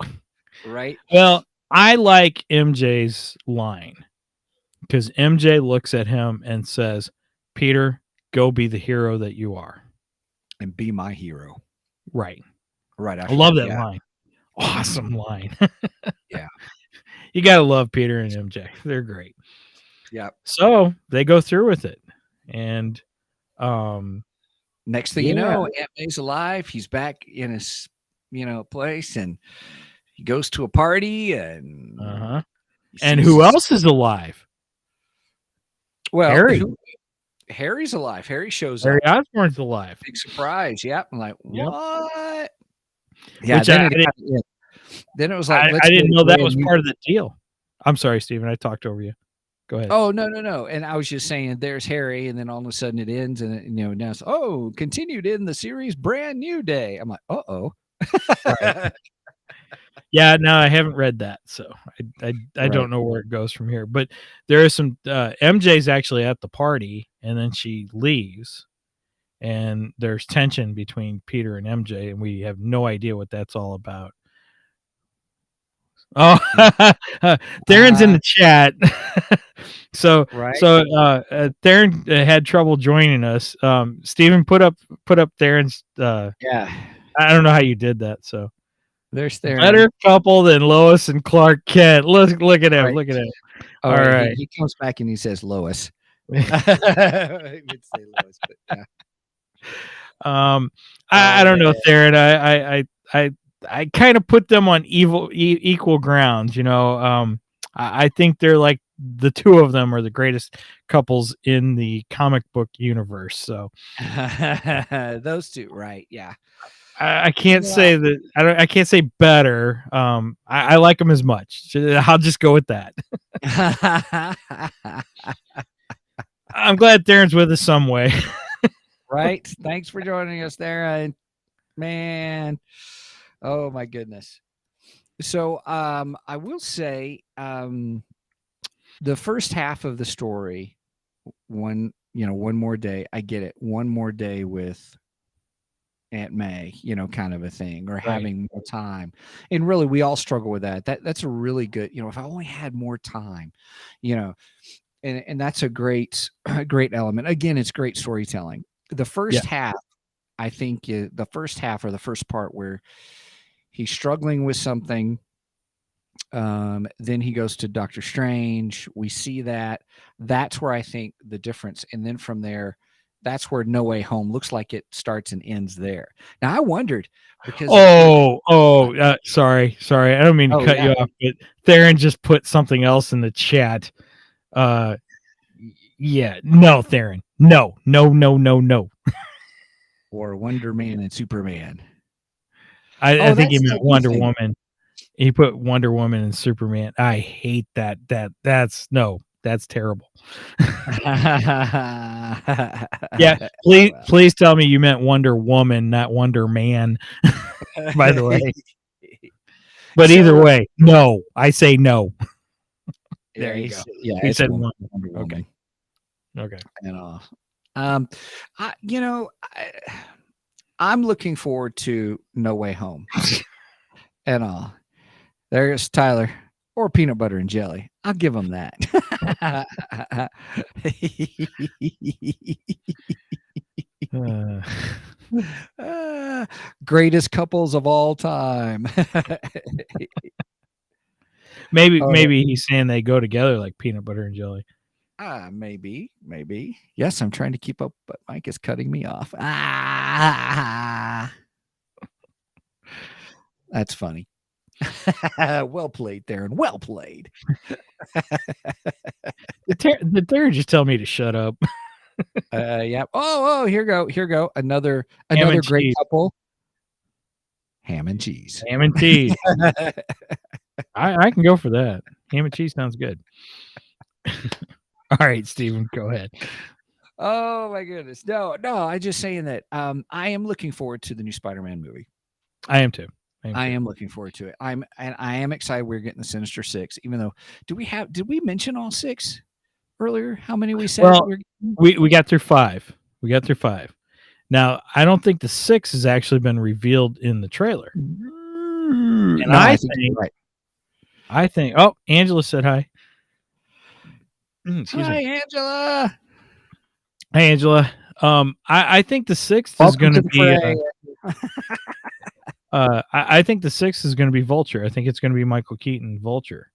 Right. Well, I like MJ's line. Because MJ looks at him and says, Peter, go be the hero that you are. And be my hero. Right. Right. I love that line. Awesome line. Yeah. You got to love Peter and MJ. They're great. Yeah. So they go through with it. And Next thing you know, Aunt May's alive. He's back in his, you know, place, and he's back in his, you know, place, and he goes to a party, and and who else is alive? Well, Harry. Harry's alive. Harry shows Harry up. Osborn's alive. Big surprise. Yep. I'm like, what? Yeah. Which then it was like, I didn't know that was part of the deal. I'm sorry, Stephen. I talked over you. Go ahead. Oh, no. And I was just saying there's Harry, and then all of a sudden it ends, and you know, now it's, continued in the series Brand New Day. I'm like, uh-oh. Right. Yeah, no, I haven't read that, so I don't know where it goes from here. But there is some MJ's actually at the party, and then she leaves, and there's tension between Peter and MJ, and we have no idea what that's all about. Oh, Theron's in the chat. So Tharen had trouble joining us. Stephen put up Theron's. I don't know how you did that. So there's Tharen. Better couple than Lois and Clark Kent. Look at him. Right. Look at him. All right. He comes back and he says Lois. He would say Lois, but yeah. I don't know, Tharen. I kind of put them on equal grounds, you know. I think they're like the two of them are the greatest couples in the comic book universe. So those two, right? Yeah. I can't say that. I can't say better. I like them as much. I'll just go with that. I'm glad Theron's with us some way. Right. Thanks for joining us, Tharen. Man. Oh my goodness. So I will say the first half of the story, one more day, I get it. One more day with Aunt May, you know, kind of a thing, or having more time. And really we all struggle with that. That's a really good, you know, if I only had more time, you know, and that's a great element. Again, it's great storytelling. The first half, I think the first half or the first part where he's struggling with something. Then he goes to Doctor Strange. We see that. That's where I think the difference. And then from there, that's where No Way Home looks like it starts and ends there. Now I wondered because sorry. I don't mean to cut you off, but Tharen just put something else in the chat. No, Tharen. No. Or Wonder Man and Superman. I think he meant Wonder Woman. He put Wonder Woman and Superman. I hate that. That's terrible. Yeah, please tell me you meant Wonder Woman, not Wonder Man. By the way. But either way, no. I say no. There you go. Yeah, he said Wonder Woman. Okay. And I'm looking forward to No Way Home. And there's Tyler, or peanut butter and jelly. I'll give him that. Greatest couples of all time. Maybe he's saying they go together like peanut butter and jelly. Maybe. Yes, I'm trying to keep up, but Mike is cutting me off. That's funny. Well played, Tharen. Well played. Did Tharen just tell me to shut up? Yeah. Oh, here go. Another great couple. Ham and cheese. Ham and cheese. I can go for that. Ham and cheese sounds good. All right, Stephen, go ahead. Oh my goodness. No, I'm just saying that I am looking forward to the new Spider-Man movie. I am too. I am looking forward to it. I am excited we're getting the Sinister Six, even though did we mention all six earlier? How many we said? Well, we got through five. Now, I don't think the sixth has actually been revealed in the trailer. And no, I think Angela said hi. Hi, Angela. Hey, Angela. I think the sixth is going to be I think the sixth is going to be Vulture. I think it's going to be Michael Keaton Vulture.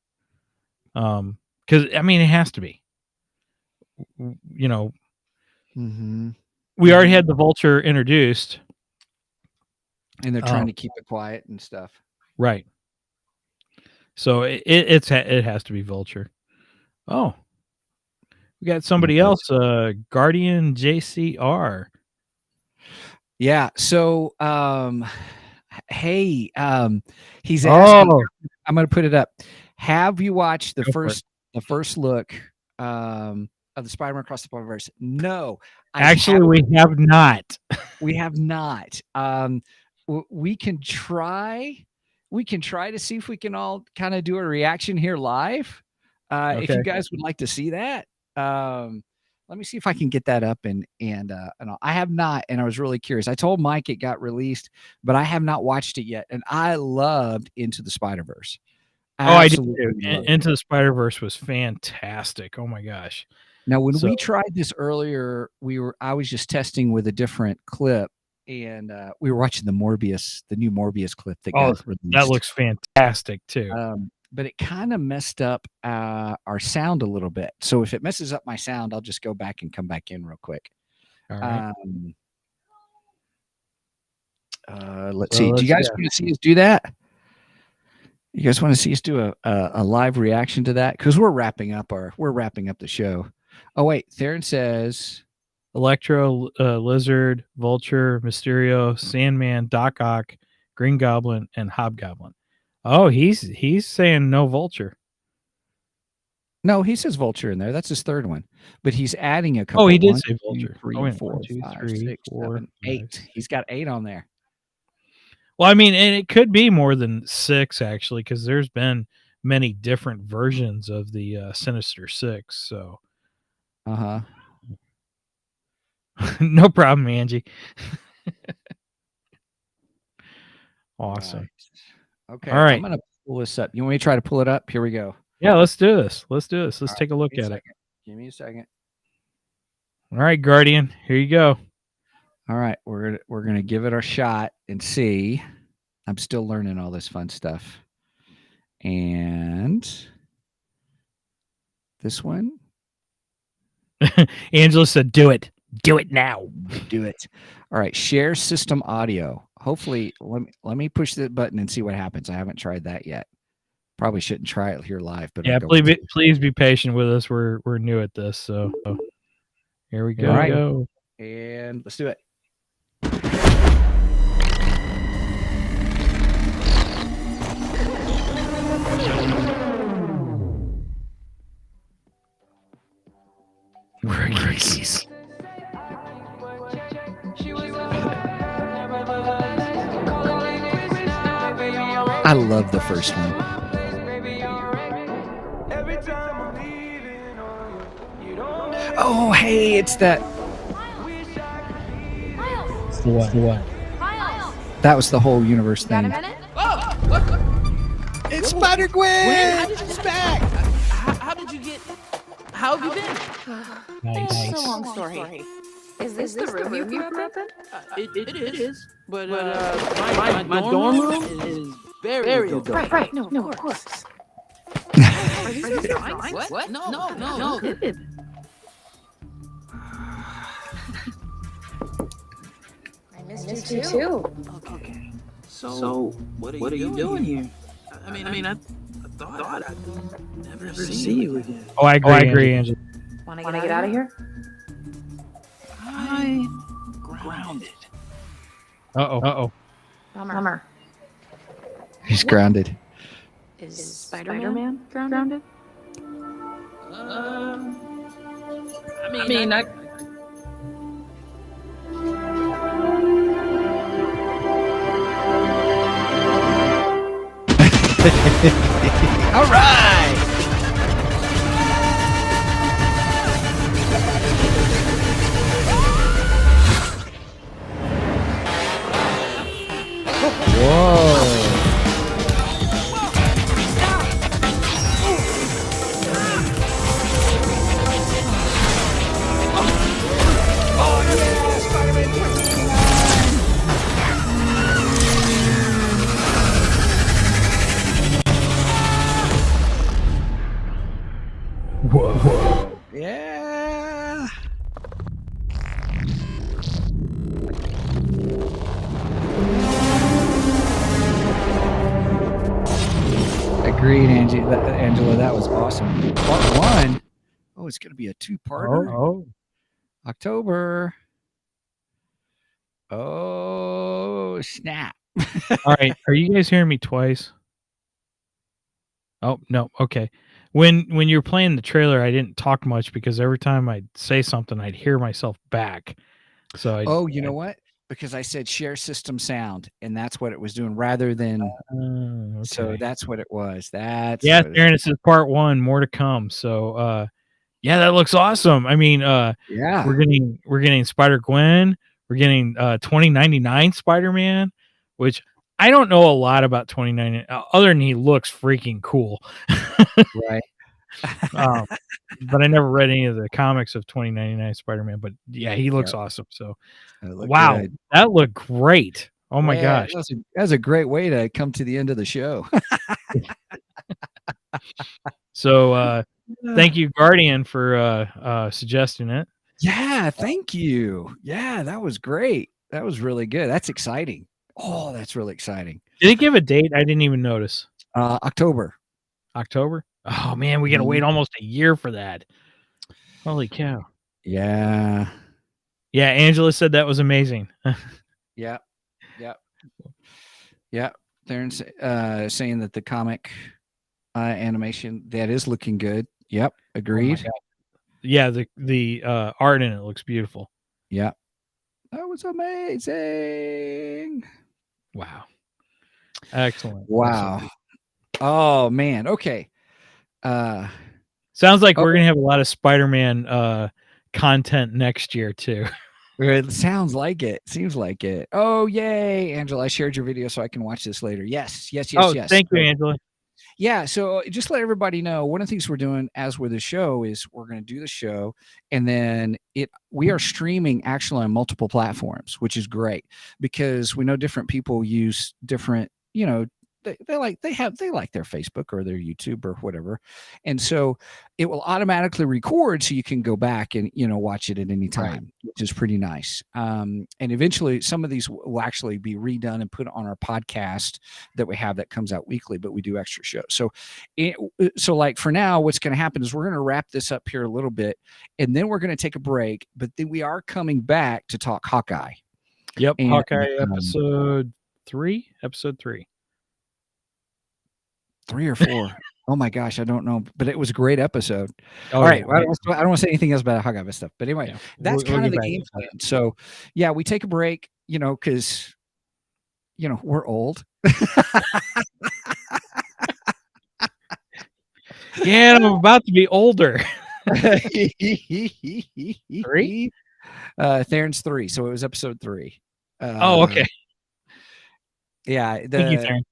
Because I mean, it has to be. You know. Mm-hmm. we already had the Vulture introduced, and they're trying to keep it quiet and stuff. Right. So it has to be Vulture. Oh, we got somebody else, Guardian JCR. Yeah. So, hey, he's asking. I'm going to put it up. Have you watched the first look of the Spider-Man Across the Spider-Verse? No, actually, we have not. We have not. We can try. We can try to see if we can all kind of do a reaction here live. If you guys would like to see that, let me see if I can get that up and I have not, and I was really curious. I told Mike it got released, but I have not watched it yet, and I loved Into the Spider-Verse. I did too. Into the Spider-Verse was fantastic. Oh my gosh. Now, when we tried this earlier, I was just testing with a different clip, and we were watching the new Morbius clip that got released. That looks fantastic too. But it kind of messed up our sound a little bit. So if it messes up my sound, I'll just go back and come back in real quick. All right. Let's see. Do you guys want to see us do that? You guys want to see us do a live reaction to that? Because we're wrapping up the show. Oh wait, Tharen says Electro, Lizard, Vulture, Mysterio, Sandman, Doc Ock, Green Goblin, and Hobgoblin. Oh, he's saying no Vulture. No, he says Vulture in there. That's his third one. But he's adding a couple. Oh, he did say Vulture. 3, 4, 5, 6, 7, 8. He's got 8 on there. Well, I mean, and it could be more than 6 actually, because there's been many different versions of the Sinister Six. So, no problem, Angie. Awesome. Right. Okay. All right. I'm gonna pull this up. You want me to try to pull it up? Here we go. Yeah, let's do this. Let's take a look at it. Give me a second. All right, Guardian. Here you go. All right, we're gonna give it a shot and see. I'm still learning all this fun stuff. And this one. Angela said, "Do it. Do it now. Do it." All right, share system audio. Hopefully, let me push the button and see what happens. I haven't tried that yet. Probably shouldn't try it here live, but yeah, please be patient with us. We're new at this, so here we go. All right. And let's do it. Reese's. I love the first one. Oh, hey, it's that. What? That was the whole universe thing. It's Spider-Gwen! She's back! How have you been? Nice. It's a long story. Is this the room you grew up in? It is. But my dorm room is very good. Right. No, of course. Are these your drawings? What? No. I missed you too. Okay. So what are you doing here? I mean, I thought I'd never see you again. Oh, I agree, Angela. Want to get out of here? I'm grounded. Uh-oh. Bummer. He's grounded. Is Spider-Man grounded? I mean, All right. Whoa. Whoa. Yeah. Agreed, Angela. That was awesome. Part 1. Oh, it's going to be a 2-parter. Oh, October. Oh, snap. all right. Are you guys hearing me twice? Oh no. Okay. When you were playing the trailer, I didn't talk much because every time I'd say something, I'd hear myself back. So you know what? Because I said share system sound, and that's what it was doing rather than. okay. So that's what it was. Yeah, Tharen, this is part 1. More to come. So yeah, that looks awesome. I mean, yeah, we're getting Spider-Gwen. We're getting 2099 Spider-Man, which I don't know a lot about 2099 other than he looks freaking cool. right. But I never read any of the comics of 2099 Spider-Man. But yeah, he looks awesome. So wow, Good. that looked great. Oh my gosh. That's a great way to come to the end of the show. So thank you, Guardian, for suggesting it. Yeah, thank you. Yeah, that was great. That was really good. That's exciting. Oh, that's really exciting. Did it give a date? I didn't even notice. October. October? Oh man, we got to wait almost a year for that. Holy cow. Yeah. Yeah, Angela said that was amazing. Yeah. They're saying that the comic animation that is looking good. Yep, agreed. Oh yeah, the art in it looks beautiful. Yeah. That was amazing. Wow. Excellent. Wow. Excellent. Oh man. Okay. Sounds like we're gonna have a lot of Spider-Man content next year too. It sounds like it. Seems like it. Oh, yay, Angela. I shared your video so I can watch this later. Yes. Thank you, Angela. Yeah, so just let everybody know, one of the things we're doing as with the show is we're going to do the show, and then we are streaming actually on multiple platforms, which is great because we know different people use different, they like their Facebook or their YouTube or whatever, and so it will automatically record so you can go back and watch it at any time, which is pretty nice. And eventually some of these will actually be redone and put on our podcast that we have that comes out weekly, but we do extra shows. So like for now, what's going to happen is we're going to wrap this up here a little bit, and then we're going to take a break, but then we are coming back to talk Hawkeye. Yep, and, Hawkeye episode 3. 3 or 4. Oh my gosh, I don't know, but it was a great episode. All right, I don't want to say anything else about Hawkeye stuff, but anyway, that's kind of the game plan. So yeah, we take a break, because we're old. Yeah, I'm about to be older. 3? Theron's 3, so it was episode 3. Okay. Yeah. Thank you, Tharen.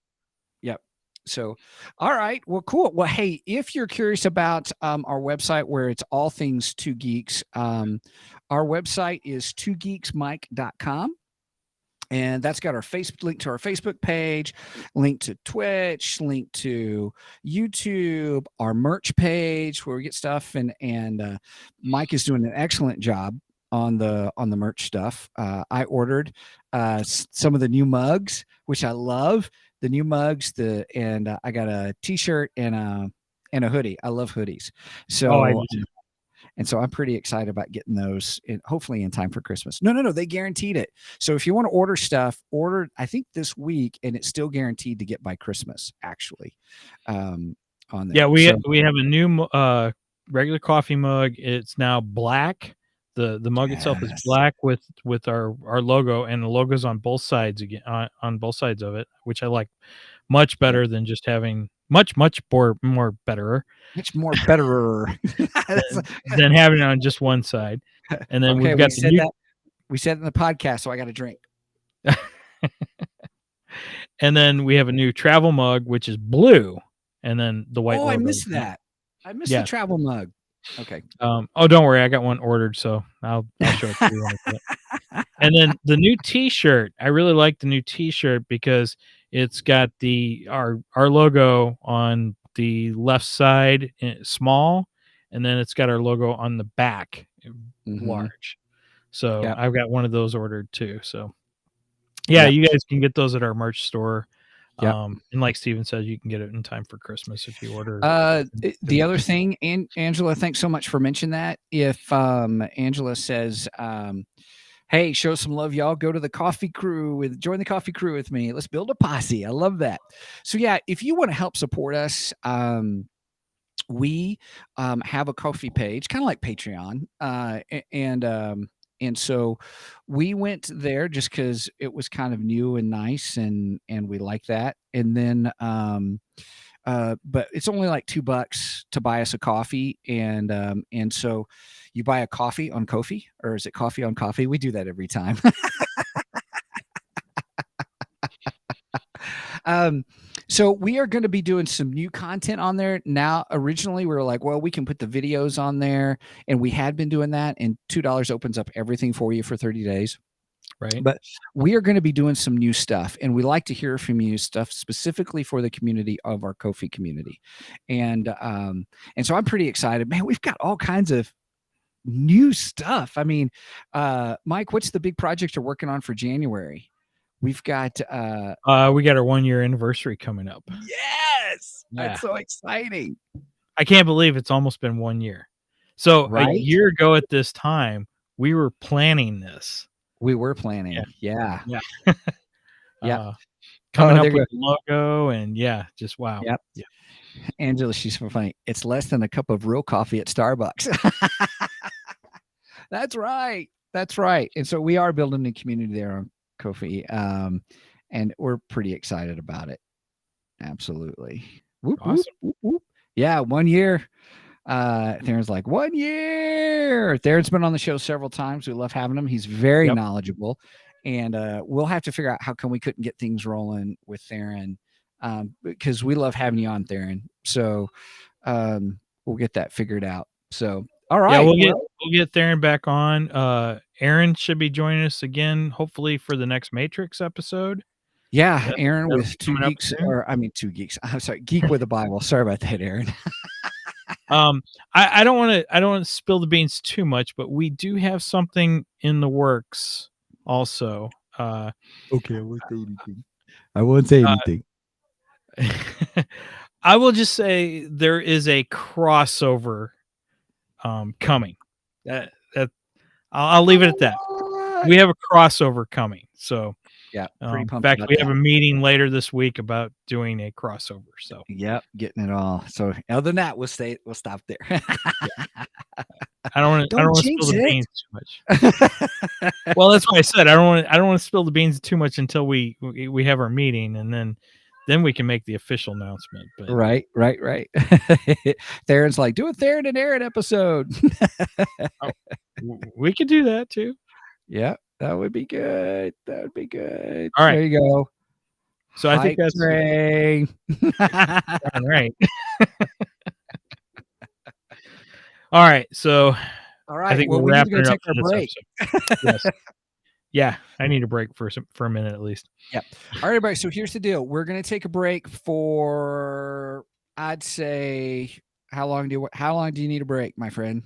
Yep. So, all right. Well, cool. Well, hey, if you're curious about our website where it's all things Two Geeks, our website is twogeeksmike.com. And that's got our link to our Facebook page, link to Twitch, link to YouTube, our merch page where we get stuff, and Mike is doing an excellent job on the merch stuff. I ordered some of the new mugs, which I love. The new mugs, and I got a T-shirt and a hoodie. I love hoodies. So I do too. And so I'm pretty excited about getting those hopefully in time for Christmas. No, they guaranteed it. So if you want to order stuff, order, I think this week, and it's still guaranteed to get by Christmas, actually. On there. Yeah, we have a new regular coffee mug. It's now black. The mug itself is black with our logo, and the logo's on both sides again, on both sides of it, which I like much better than just having much more betterer. Much more betterer than having it on just one side. And then we've got we said it in the podcast, so I got a drink. And then we have a new travel mug, which is blue, and then the white. Oh, I missed that. I missed the travel mug. Okay. Don't worry, I got one ordered, so I'll show it to you. And then the new T-shirt, I really like the new T-shirt because it's got our logo on the left side, small, and then it's got our logo on the back, large. So I've got one of those ordered too. So yeah, you guys can get those at our merch store. Yep. And like Steven said, you can get it in time for Christmas if you order. The other thing, and Angela, thanks so much for mentioning that. If Angela says, hey, show some love, y'all, go to the coffee crew join the coffee crew with me. Let's build a posse. I love that. So yeah, if you want to help support us, we have a Ko-fi page, kind of like Patreon, and so we went there just because it was kind of new and nice, and we like that. And then, but it's only like $2 to buy us a coffee, and so you buy a coffee on Ko-fi, or is it coffee on coffee? We do that every time. So we are going to be doing some new content on there. Now, originally we were like, well, we can put the videos on there, and we had been doing that, and $2 opens up everything for you for 30 days. Right. But we are going to be doing some new stuff, and we like to hear from you, stuff specifically for the community of our Ko-fi community. And so I'm pretty excited, man. We've got all kinds of new stuff. I mean, Mike, what's the big project you're working on for January? We've got our 1 year anniversary coming up. Yes. Yeah. That's so exciting. I can't believe it's almost been 1 year. So Right? a year ago at this time, we were planning this. We were planning. Yeah. Coming Oh, up there you with the logo, and just wow. Yep. Yeah. Angela, she's so funny. It's less than a cup of real coffee at Starbucks. That's right. That's right. And so we are building a community there on Ko-fi, and we're pretty excited about it. Absolutely. Whoop, Awesome. whoop, whoop. Yeah, 1 year. Theron's like, 1 year. Theron's been on the show several times. We love having him. He's very knowledgeable, and we'll have to figure out how come we couldn't get things rolling with Tharen, because we love having you on, Tharen. So we'll get that figured out. So all right, we'll get Tharen back on. Aaron should be joining us again, hopefully for the next Matrix episode. Yeah, Aaron with Two Geeks. I'm sorry, Geek with a Bible. Sorry about that, Aaron. I don't want to spill the beans too much, but we do have something in the works also. Okay, I won't say anything. I won't say anything. I will just say there is a crossover coming. I'll leave it at that. We have a crossover coming. So yeah, pretty in pumped. fact, about we that. have a meeting later this week about doing a crossover. So yep, getting it all. So other than that, we'll stop there. I don't want to jinx spill the it. beans too much. Well, that's why I said I don't want to spill the beans too much until we have our meeting, and then we can make the official announcement. But Right. Theron's like, do a Tharen and Aaron episode. we could do that too. Yeah, that would be good. That would be good. All right. There you go. So I think that's train. right. All right. So All right. I think well, we're we need to wrapping go it up take for our this break. episode. Yes. Yeah, I need a break for a minute at least. Yep. All right, everybody. So here's the deal. We're going to take a break for, I'd say, how long do you need a break, my friend?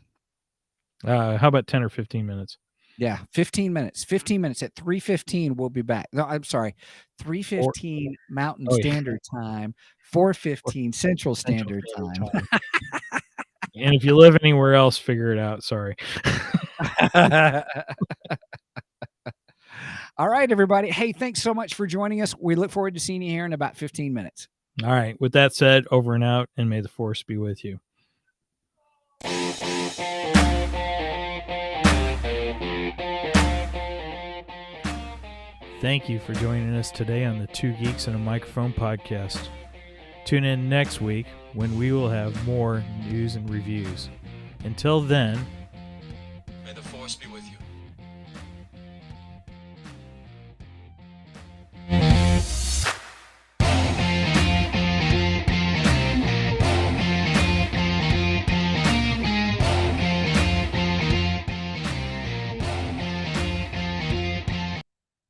How about 10 or 15 minutes? Yeah, 15 minutes. 15 minutes. At 3:15, we'll be back. No, I'm sorry. 3:15 Mountain Standard Time, 4:15 Central Standard Time. And if you live anywhere else, figure it out. Sorry. All right, everybody. Hey, thanks so much for joining us. We look forward to seeing you here in about 15 minutes. All right. With that said, over and out, and may the force be with you. Thank you for joining us today on the Two Geeks and a Microphone podcast. Tune in next week when we will have more news and reviews. Until then,